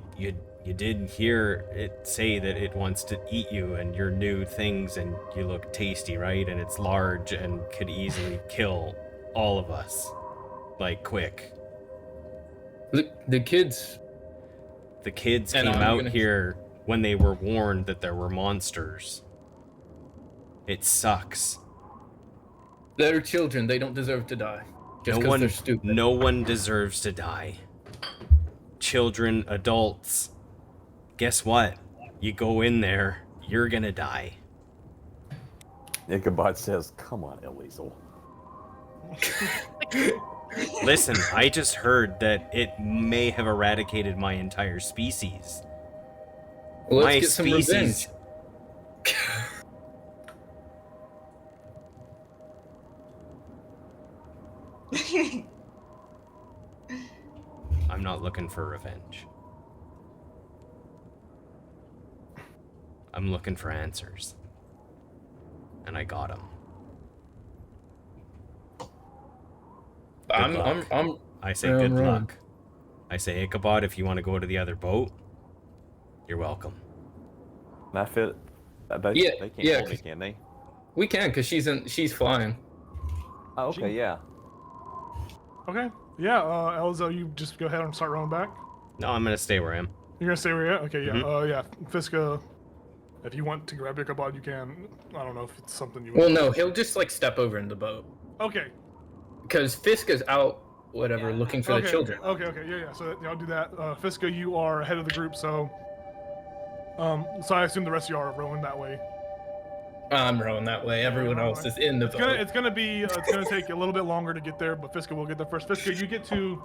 did hear it say that it wants to eat you and your new things, and you look tasty, right? And it's large and could easily kill all of us, like quick. The kids. The kids And came I'm out gonna- here when they were warned that there were monsters. It sucks. They're children. They don't deserve to die. Just No 'cause one, they're stupid. no one deserves to die. Children, adults. Guess what? You go in there, you're gonna die. Ichabod says, "Come on, Eliezel." Listen, I just heard that it may have eradicated my entire species. Well, let's My get some species. revenge. I'm not looking for revenge. I'm looking for answers. And I got them. I'm I say Yeah, good I'm luck. I say, Ichabod, if you want to go to the other boat, you're welcome. Can I fit? They, Yeah, they can't yeah, hold me, 'cause- can they? We can, because she's flying. Oh, okay, yeah. Okay. Yeah, Elzo, you just go ahead and start rolling back. No, I'm gonna stay where I am. You're gonna stay where you're at? Okay, yeah. Mhm. Yeah. Fiska, if you want to grab Ichabod, you can. I don't know if it's something you Well, want. no, he'll just like step over in the boat. Okay. Because Fiska's out, whatever, Yeah. looking for Okay. the children. Okay. Yeah. So I'll do that. Fiska, you are ahead of the group, so I assume the rest of you are rowing that way. I'm rowing that way. Everyone Yeah, else is in the It's boat. gonna take a little bit longer to get there, but Fiska will get there first. Fiska, you get to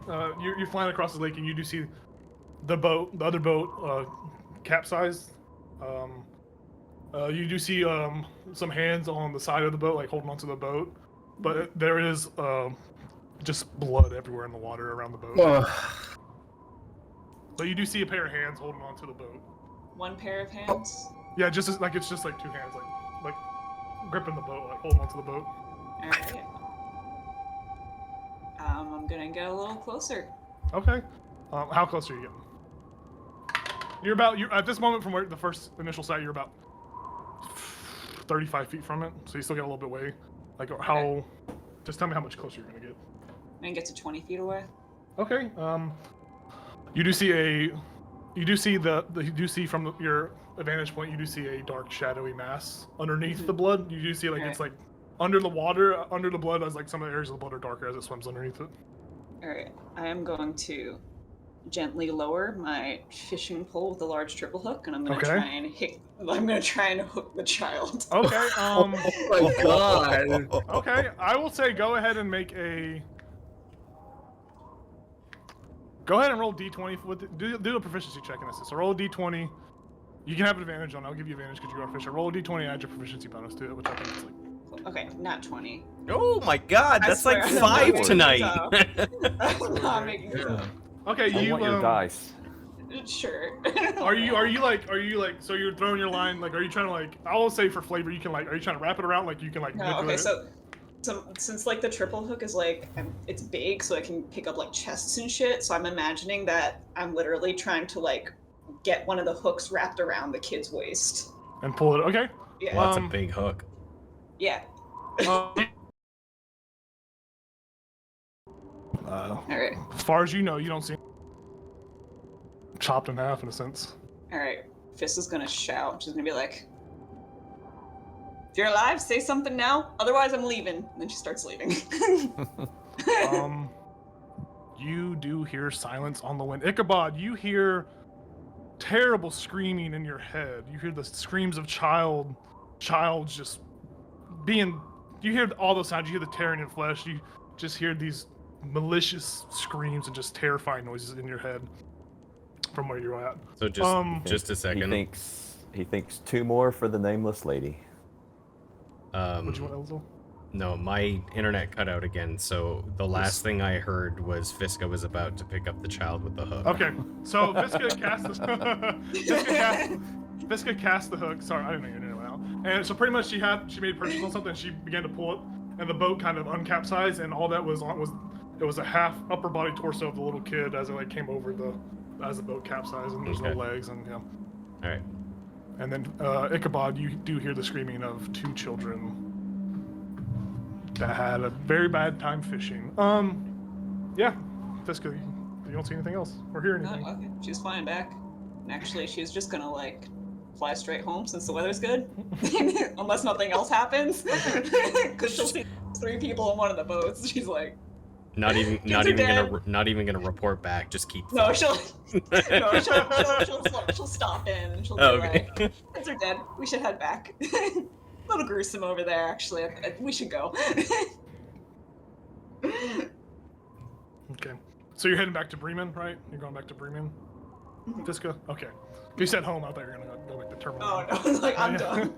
you're flying across the lake and you do see the other boat capsized. You do see some hands on the side of the boat, like holding onto the boat, but there is just blood everywhere in the water around the boat. Oh, So you do see a pair of hands holding onto the boat. One pair of hands. Yeah, it's just like two hands, like gripping the boat, like holding onto the boat. Alright. I'm gonna get a little closer. Okay. How close are you getting? You're at this moment from where the first initial sight, you're about 35 feet from it, so you still got a little bit away. Like how? Just tell me how much closer you're gonna get. I'm gonna get to 20 feet away. Okay. You do see from your vantage point, you do see a dark, shadowy mass underneath the blood. You do see like it's like under the water, under the blood, as like some of the areas of the blood are darker as it swims underneath it. Alright, I am going to gently lower my fishing pole with a large triple hook, and I'm gonna try and hook the child. Okay. oh my god. Okay. I will say go ahead and make a. Go ahead and roll d20 with do a proficiency check in this. So roll a d20. You can have an advantage on it. I'll give you advantage because you are a fisher. Roll a d20 and add your proficiency bonus to it, which I think is like. Okay, not 20. Oh my god, I that's like swear I'm 5 not tonight. I'm not making this up. Okay, I you want your dice. Sure. are you like so you're throwing your line like are you trying to like I will say for flavor you can like are you trying to wrap it around like you can like No, manipulate okay, it? so since like the triple hook is like it's big, so I can pick up like chests and shit. So I'm imagining that I'm literally trying to like get one of the hooks wrapped around the kid's waist. And pull it. Okay. Yeah. Well, that's a big hook. Yeah. All right. As far as you know, you don't see chopped in half in a sense. All right. Fist is gonna shout. She's gonna be like, "If you're alive, say something now. Otherwise, I'm leaving." And then she starts leaving. You do hear silence on the wind. Ichabod, you hear terrible screaming in your head. You hear the screams of child's just being. You hear all those sounds. You hear the tearing in flesh. You just hear these malicious screams and just terrifying noises in your head. from where you're at. So just a He second. thinks 2 more for the nameless lady. What you want, Elzo? No, my internet cut out again, so the last thing I heard was Fiska was about to pick up the child with the hook. Okay, so Fiska cast the hook. Sorry, I didn't know your internet went out. And so pretty much she made purchase on something. And she began to pull it, and the boat kind of uncapsized, and all that was a half upper body torso of the little kid as it like came over as the boat capsized, and there's no legs, and yeah. All right. And then Ichabod, you do hear the screaming of 2 children that had a very bad time fishing. Yeah, Fiska, you don't see anything else or hear anything. Oh, okay. She's flying back. And actually, she's just gonna like fly straight home since the weather's good, unless nothing else happens. Because she'll see 3 people in one of the boats. She's like, Not even gonna report back. Just keep. no, she'll stop in and she'll be like, kids are dead. We should head back. A little gruesome over there, actually. We should go. Okay. So you're heading back to Bremen, right? You're going back to Bremen? Fiska? Okay. You said home, I thought you were going to go back to terminal. Oh, no. I was like, I'm done.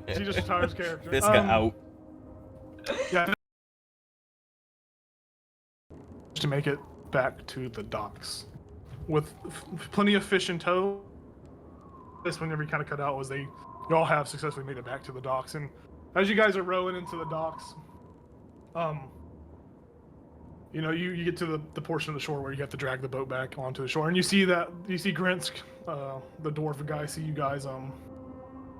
She just retires character. Fiska out. Yeah. To make it back to the docks. With plenty of fish in tow. This whenever you kind of cut out was you all have successfully made it back to the docks. And as you guys are rowing into the docks, you know, you get to the portion of the shore where you have to drag the boat back onto the shore, and you see Grinsk, the dwarf guy, see you guys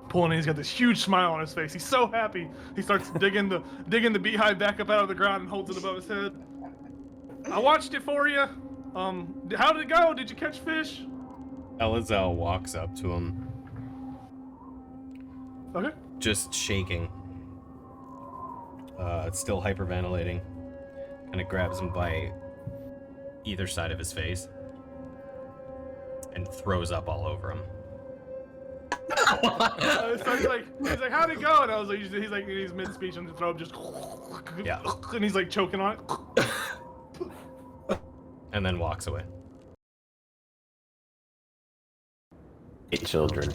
pulling in. He's got this huge smile on his face. He's so happy. He starts digging the beehive back up out of the ground and holds it above his head. I watched it for you. How did it go? Did you catch fish? Elazel walks up to him, Okay. just shaking. Still hyperventilating. Kind of grabs him by either side of his face and throws up all over him. So he's like, how'd it go? And I was like, he's mid-speech and the throat just, Yeah. and he's like choking on it. And then walks away. 8 children.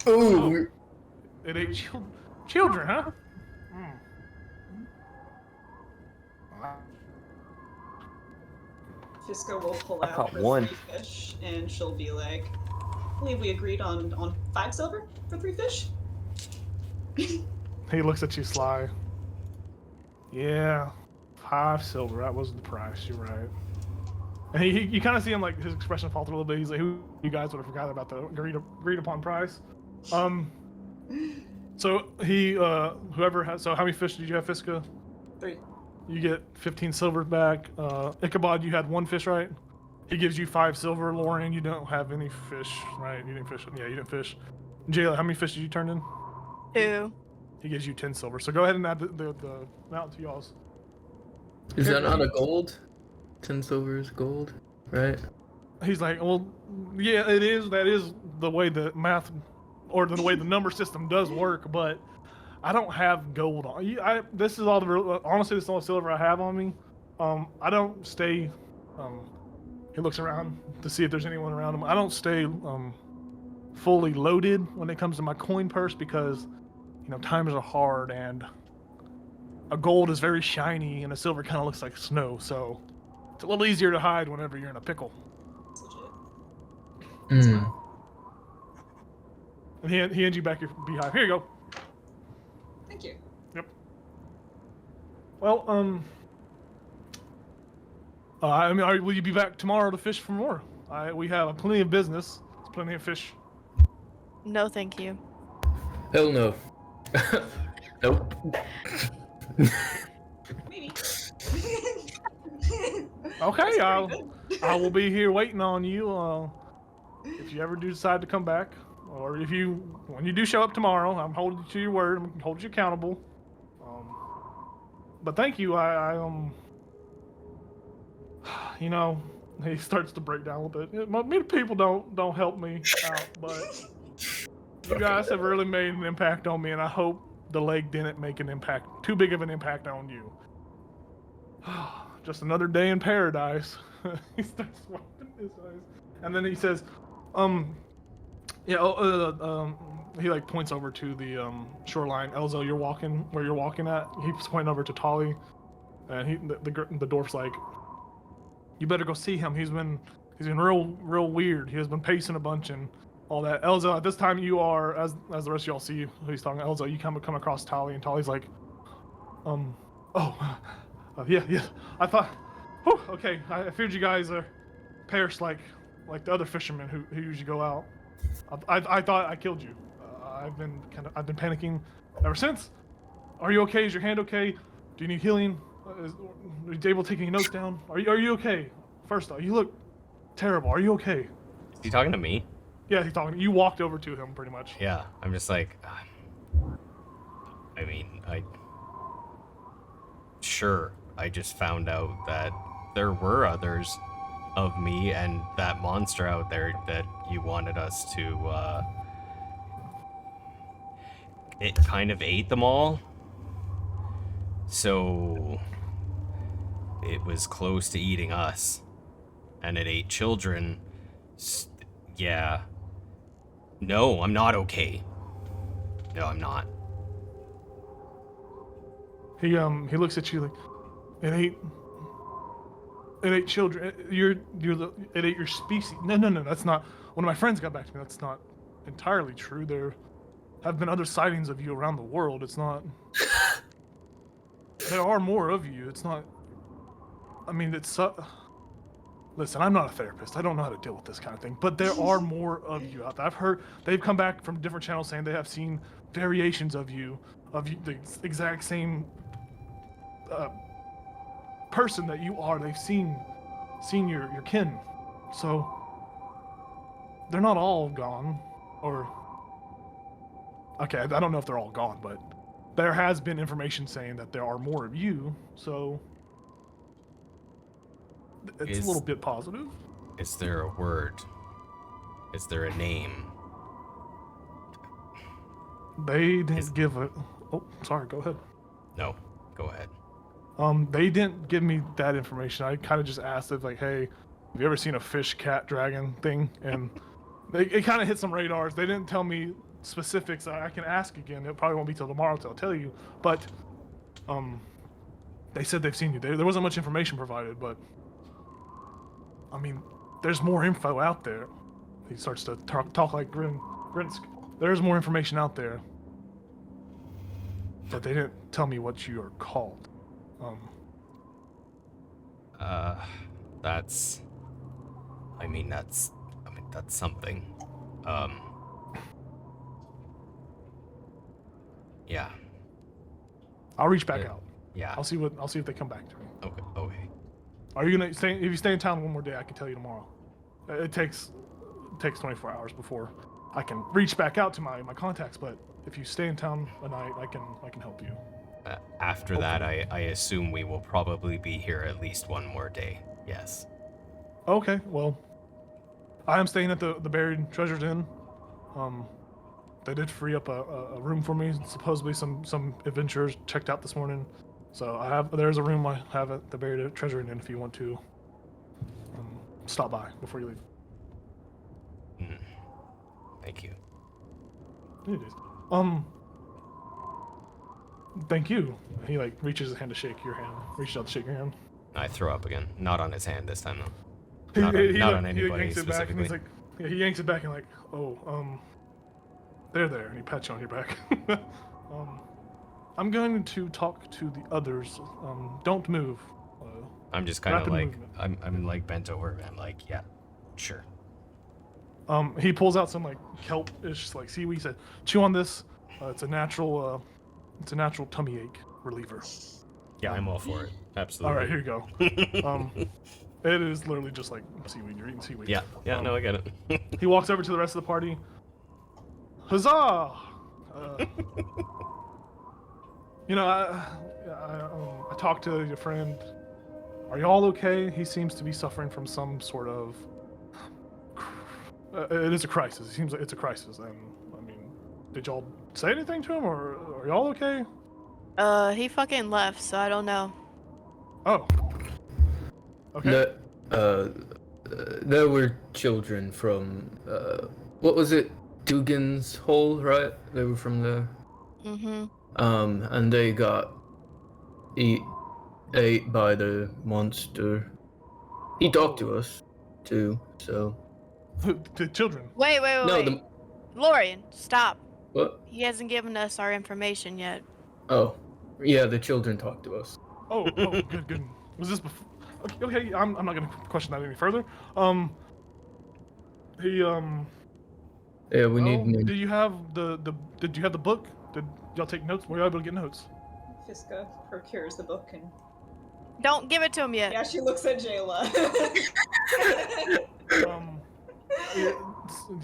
Ooh. It ate children, huh? Fiska will pull I out caught her 1. 3 fish, and she'll be like, I believe we agreed on 5 silver for 3 fish. He looks at you sly. Yeah, 5 silver. That was the price. You're right. And you kind of see him like his expression falter a little bit. He's like, "Who you guys would have forgot about the agreed upon price?" So he whoever has. So how many fish did you have, Fiska? 3. You get 15 silver back. Ichabod, you had 1 fish, right? He gives you 5 silver. Lauren, you don't have any fish, right? You didn't fish. Yeah, you didn't fish. Jayla, how many fish did you turn in? 2. He gives you 10 silver. So go ahead and add the amount to y'all's. Is that not a gold? 10 silver is gold, right? He's like, well, yeah, it is. That is the way the math, or the way the number system does work. But I don't have gold on. This is all honestly, this is all the silver I have on me. I don't stay. He looks around to see if there's anyone around him. I don't stay fully loaded when it comes to my coin purse because, you know, times are hard and a gold is very shiny and a silver kind of looks like snow. So it's a little easier to hide whenever you're in a pickle. That's legit. Mm. And he hands you back your beehive. Here you go. Thank you. Yep. Well, I mean, will you be back tomorrow to fish for more? We have plenty of business. There's plenty of fish. No, thank you. Hell no. Nope. Maybe. Okay, That's pretty good. I will be here waiting on you. If you ever do decide to come back, or when you do show up tomorrow, I'm holding you to your word. I'm holding you accountable. But thank you. You know, he starts to break down a little bit. Many people don't help me out, but you guys have really made an impact on me, and I hope the leg didn't make an impact, too big of an impact on you. Just another day in paradise. he starts wiping his eyes, and then he says, yeah, he like points over to the shoreline. Elzo, you're walking where you're walking at. He's pointing over to Tolly, and the dwarf's like, you better go see him. He's been real weird. He has been pacing a bunch and all that. Elzo, at this time you are, as the rest of y'all see who he's talking. Elzo, you come across Tolly, and Tolly's like, yeah. I thought, whew, okay. I feared you guys perished like the other fishermen who usually go out. I thought I killed you. I've been panicking ever since. Are you okay? Is your hand okay? Do you need healing? Are you able to take any notes down? Are you okay? First off, you look terrible. Are you okay? Is he talking to me? Yeah, he's talking. You walked over to him pretty much. Yeah, I'm just like, sure, I just found out that there were others of me and that monster out there that you wanted us to, it kind of ate them all. So it was close to eating us, and it ate children. Yeah. No, I'm not okay. No, I'm not. He looks at you like, it ate children. It ate your species. No, that's not. One of my friends got back to me. That's not entirely true. There have been other sightings of you around the world. It's not. There are more of you. It's not. I mean, it's. Listen, I'm not a therapist. I don't know how to deal with this kind of thing. But there are more of you out there. I've heard they've come back from different channels saying they have seen variations of you, the exact same person that you are. They've seen your kin. So they're not all gone. Or okay, I don't know if they're all gone, but there has been information saying that there are more of you. So it's a little bit positive. Is there a word? Is there a name? They didn't give it. Oh, sorry. Go ahead. No, go ahead. They didn't give me that information. I kind of just asked if, like, hey, have you ever seen a fish, cat, dragon thing? And it kind of hit some radars. They didn't tell me specifics. I can ask again. It probably won't be till tomorrow till I'll tell you. But they said they've seen you. There wasn't much information provided, but I mean, there's more info out there. He starts to talk like Grinsk. There's more information out there, but they didn't tell me what you are called. That's something. Yeah. I'll reach back out. Yeah. I'll see if they come back to me. Okay. Are you gonna stay? If you stay in town one more day, I can tell you tomorrow. It takes 24 hours before I can reach back out to my contacts. But if you stay in town a night, I can help you. After that, I assume we will probably be here at least one more day. Yes. Okay. Well, I am staying at the Buried Treasures Inn. They did free up a room for me. Supposedly some adventurers checked out this morning. So there's a room I have at the Buried Treasure Inn if you want to stop by before you leave. Thank you. It is. Thank you. He like reaches his hand to shake your hand. Reaches out to shake your hand. I throw up again. Not on his hand this time though. Not on anybody yanks it back and specifically. he's like, yeah, he yanks it back and like, they're there, and he pats you on your back. I'm going to talk to the others. Don't move. I'm just kind of rapid like, movement. I'm like bent over. I'm like, yeah, sure. He pulls out some like kelp-ish like seaweed. He said, "Chew on this. It's a natural tummy ache reliever." Yeah, I'm all for it. Absolutely. All right, here you go. It is literally just like seaweed. You're eating seaweed. Yeah, no, I get it. He walks over to the rest of the party. Huzzah! I talked to your friend. Are y'all okay? He seems to be suffering from some sort of. It is a crisis. It seems like it's a crisis. And I mean, did y'all say anything to him, or are y'all okay? He fucking left, so I don't know. Oh. Okay. there were children from, what was it? Dugan's Hole, right? They were from there. Mm-hmm. And they got ate by the monster. He talked to us, too, so. The children. Wait. No, Lorian, stop. what? He hasn't given us our information yet. Oh, yeah, the children talked to us. Oh, good. Was this before? Okay, I'm not gonna question that any further. Yeah, we need. Did you have Did you have the book? Did y'all take notes? Were you able to get notes? Fiska procures the book and Don't give it to him yet. yeah, she looks at Jayla. Yeah.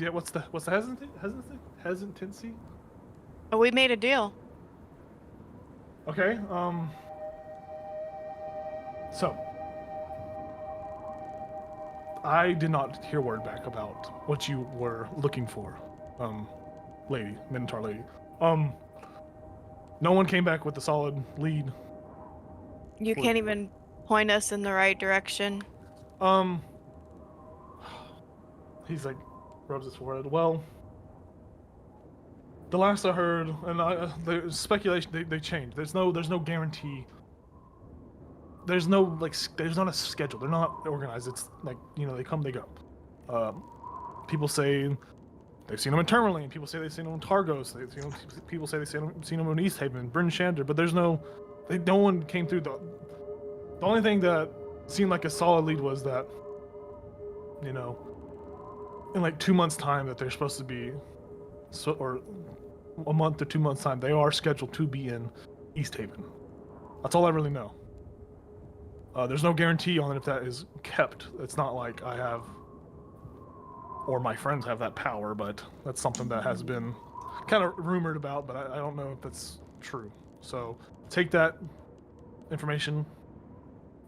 What's the hesitancy? Oh, we made a deal. Okay. So I did not hear word back about what you were looking for, lady, Minotaur lady. No one came back with a solid lead. You can't even point us in the right direction. He's like, rubs his forehead. Well, the last I heard, and the speculation, they changed. There's no guarantee. There's no there's not a schedule. They're not organized. It's like, they come, they go. People say they've seen them in Tourmaline. People say they've seen them in Targos. People say they've seen them in East Haven, Bryn Shander. But there's no one came through. The only thing that seemed like a solid lead was that, in like 2 months' time that they're supposed to be, or a month or 2 months' time, they are scheduled to be in East Haven. That's all I really know. There's no guarantee on it if that is kept. It's not like I have, or my friends have that power, but that's something that has been kind of rumored about, but I don't know if that's true. So take that information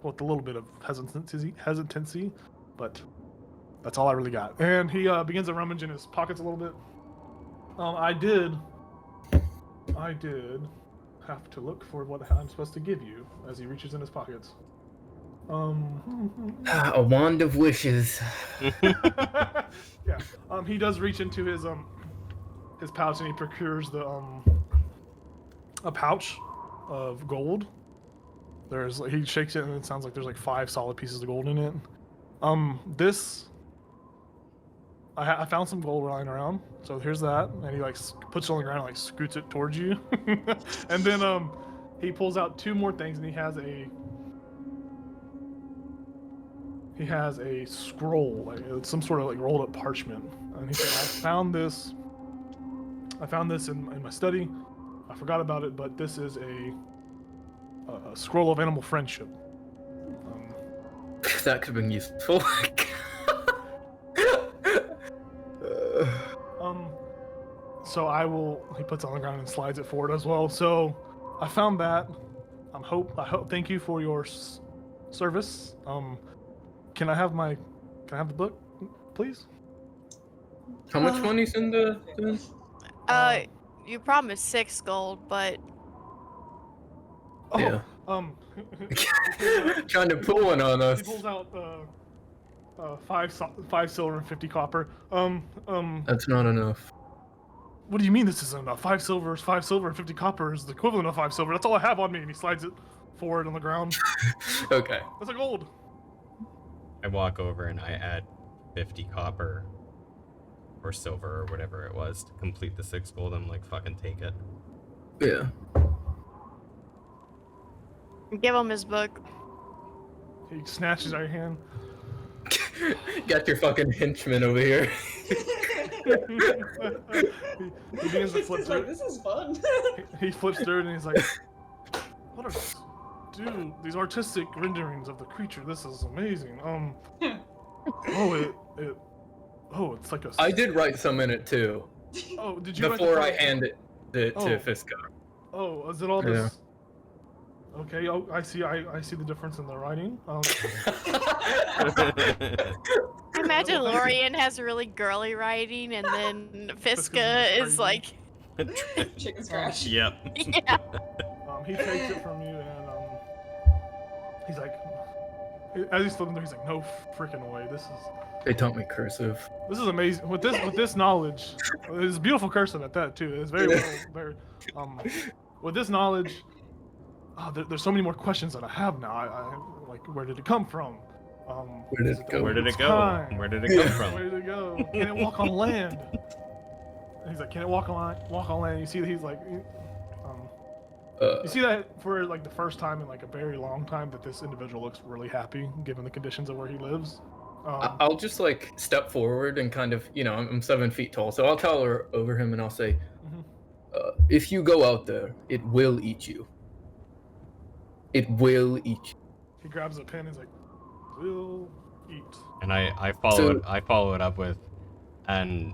with a little bit of hesitancy, but that's all I really got. And he begins to rummage in his pockets a little bit. I did have to look for what I'm supposed to give you as he reaches in his pockets. A wand of wishes. Yeah. He does reach into his pouch and he procures a pouch of gold. He shakes it and it sounds like there's like 5 solid pieces of gold in it. I found some gold lying around, so here's that. And he puts it on the ground and scoots it towards you. And then he pulls out 2 more things and he has a scroll, it's some sort of rolled up parchment. And he said, I found this in my study. I forgot about it, but this is a scroll of animal friendship. That could have been useful. So he puts it on the ground and slides it forward as well. So I found that. Thank you for your service. Can I have the book, please? How much money's in the? You promised 6 gold, but Yeah. Trying to pull one on us. He pulls out 5 silver and 50 copper. That's not enough. What do you mean this isn't enough? 5 silver and 50 copper is the equivalent of 5 silver. That's all I have on me. And he slides it forward on the ground. Okay. That's a gold. I walk over and I add 50 copper or silver or whatever it was to complete the 6 gold. I'm like, fucking take it. Yeah. give him his book. He snatches out your hand. Got your fucking henchman over here. he begins to flip through. This is fun. He flips through it and he's like, "What are these? Dude, these artistic renderings of the creature. This is amazing. It's like a. I did write some in it too. Oh, did you? Before I hand it to Oh. Fiska. Oh, is it all this? Okay, I see. I see the difference in the writing. Imagine Lorian has really girly writing, and then Fiska is like, Chicken scratch. Yep. yeah. He takes it from you and he's like, As he's flipping through, he's like, no freaking way. They taught me cursive. This is amazing. With this knowledge, it's beautiful cursive at that too. It's very well, very with this knowledge, there's so many more questions that I have now. I like, where did it come from? Where did it go? Where did it go? Time. Where did it come from? Where did it go? Can it walk on land? And he's like, can it walk on land? You see that he's like, you see that for like the first time in like a very long time that this individual looks really happy given the conditions of where he lives. I'll just like step forward and kind of, I'm 7 feet tall, so I'll tower over him and I'll say, if you go out there, it will eat you. It will eat you. He grabs a pen and he's like, will eat. And I follow it up with, and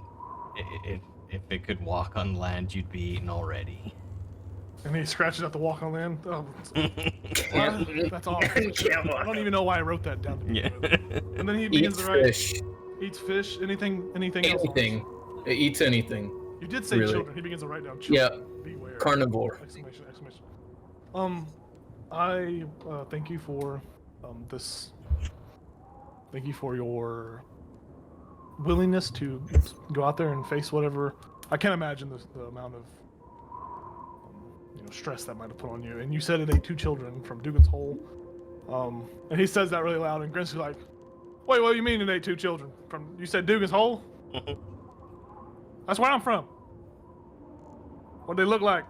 if it could walk on land, you'd be eaten already. And he scratches out the walk on land. Oh, that's awesome. I don't even know why I wrote that down. Yeah. And then he begins Eats to write. fish. Eats fish. Anything else? Anything. It eats anything. You did say Really. children. He begins to write down children. Yeah. Beware. Carnivore. Exclamation! I thank you for this. Thank you for your willingness to go out there and face whatever. I can't imagine the amount of stress that might have put on you. And you said it ate 2 children from Dugan's Hole. And he says that really loud, and Grin's like, "Wait, what do you mean it ate 2 children from? You said Dugan's Hole? That's where I'm from. What they look like?"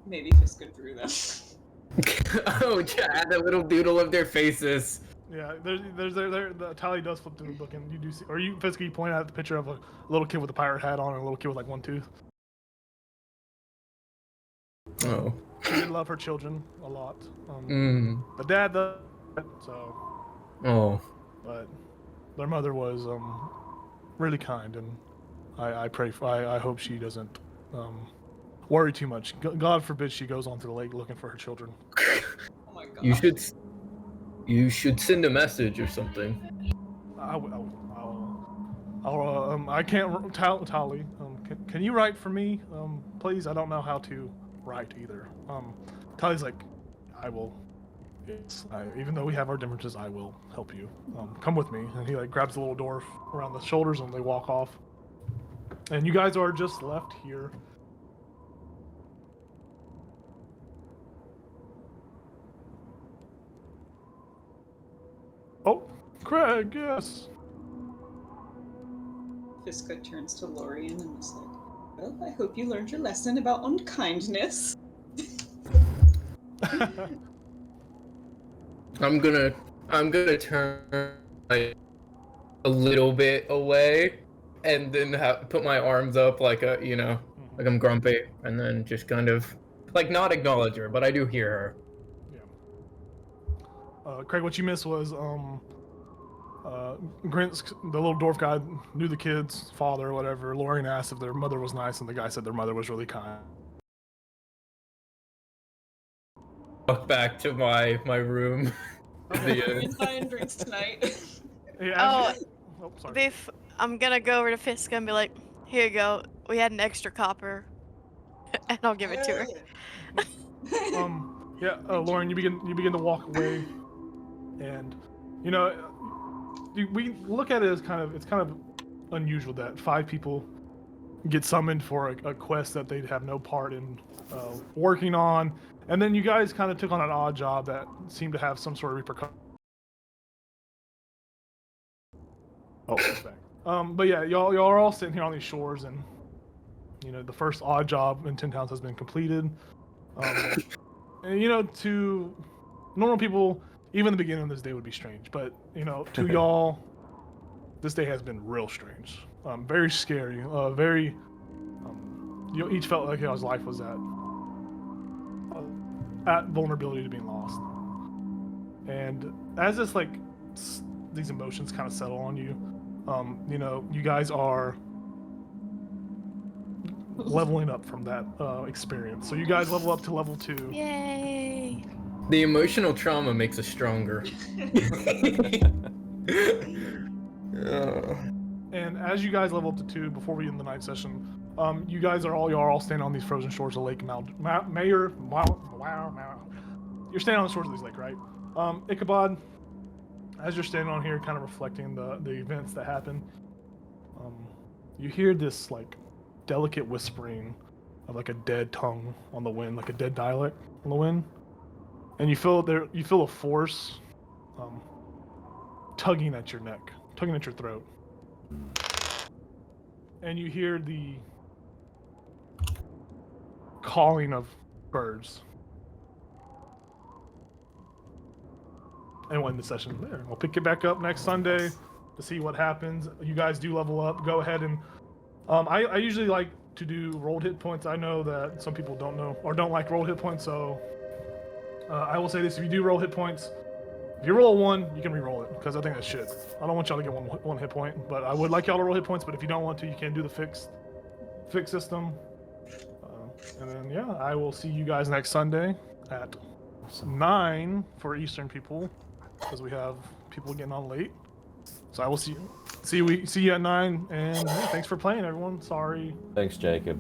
Maybe Fiska drew them. Oh, Chad, a little doodle of their faces. Yeah, the tally does flip through the book, and you do see, or you physically point out the picture of a little kid with a pirate hat on and a little kid with like 1 tooth. Oh. She did love her children a lot. Mm. The dad, so. Oh. But their mother was really kind, and I hope she doesn't worry too much. God forbid she goes onto the lake looking for her children. Oh my god. You should send a message or something. I can't tally. Can you write for me, please? I don't know how to write either. Tally's like, I will. Yes, even though we have our differences, I will help you. Come with me. And he like grabs the little dwarf around the shoulders, and they walk off. And you guys are just left here. Oh, Craig, yes. Fiska turns to Lorian and is like, well, I hope you learned your lesson about unkindness. I'm gonna turn like a little bit away, and then put my arms up like like I'm grumpy, and then just kind of like not acknowledge her, but I do hear her. Craig, what you missed was Grint's, the little dwarf guy, knew the kid's father or whatever. Lorian asked if their mother was nice, and the guy said their mother was really kind. Walk back to my room. Lorian's buying drinks tonight. Yeah, sorry. I'm gonna go over to Fiska and be like, here you go. We had an extra copper. And I'll give it to her. Lauren, you begin to walk away, and we look at it as it's kind of unusual that 5 people get summoned for a quest that they'd have no part in working on, and then you guys kind of took on an odd job that seemed to have some sort of repercussion. Oh, it's back. But yeah, y'all are all sitting here on these shores, and the first odd job in 10 Towns has been completed. And to normal people, even the beginning of this day would be strange, but to y'all, this day has been real strange, very scary, very. Each felt like y'all's life was at vulnerability to being lost, and as this these emotions kind of settle on you, you guys are leveling up from that experience. So you guys level up to level 2. Yay! The emotional trauma makes us stronger. And as you guys level up to 2, before we end the night session, You guys are all standing on these frozen shores of Lake Mayor. Wow. You're standing on the shores of this lake, right? Ichabod, as you're standing on here, kind of reflecting the events that happened, you hear this like delicate whispering of like a dead tongue on the wind, like a dead dialect on the wind, and you feel a force tugging at your neck, tugging at your throat, and you hear the calling of birds. And we'll end the session there. We'll pick it back up next Sunday to see what happens. You guys do level up. Go ahead and I usually like to do rolled hit points. I know that some people don't know or don't like rolled hit points, so I will say this: if you do roll hit points, if you roll a 1, you can re-roll it because I think that's shit. I don't want y'all to get one hit point, but I would like y'all to roll hit points. But if you don't want to, you can do the fix system. And then yeah, I will see you guys next Sunday at 9 for Eastern people, because we have people getting on late. So I will see you at 9, and yeah, thanks for playing, everyone. Sorry. Thanks, Jacob.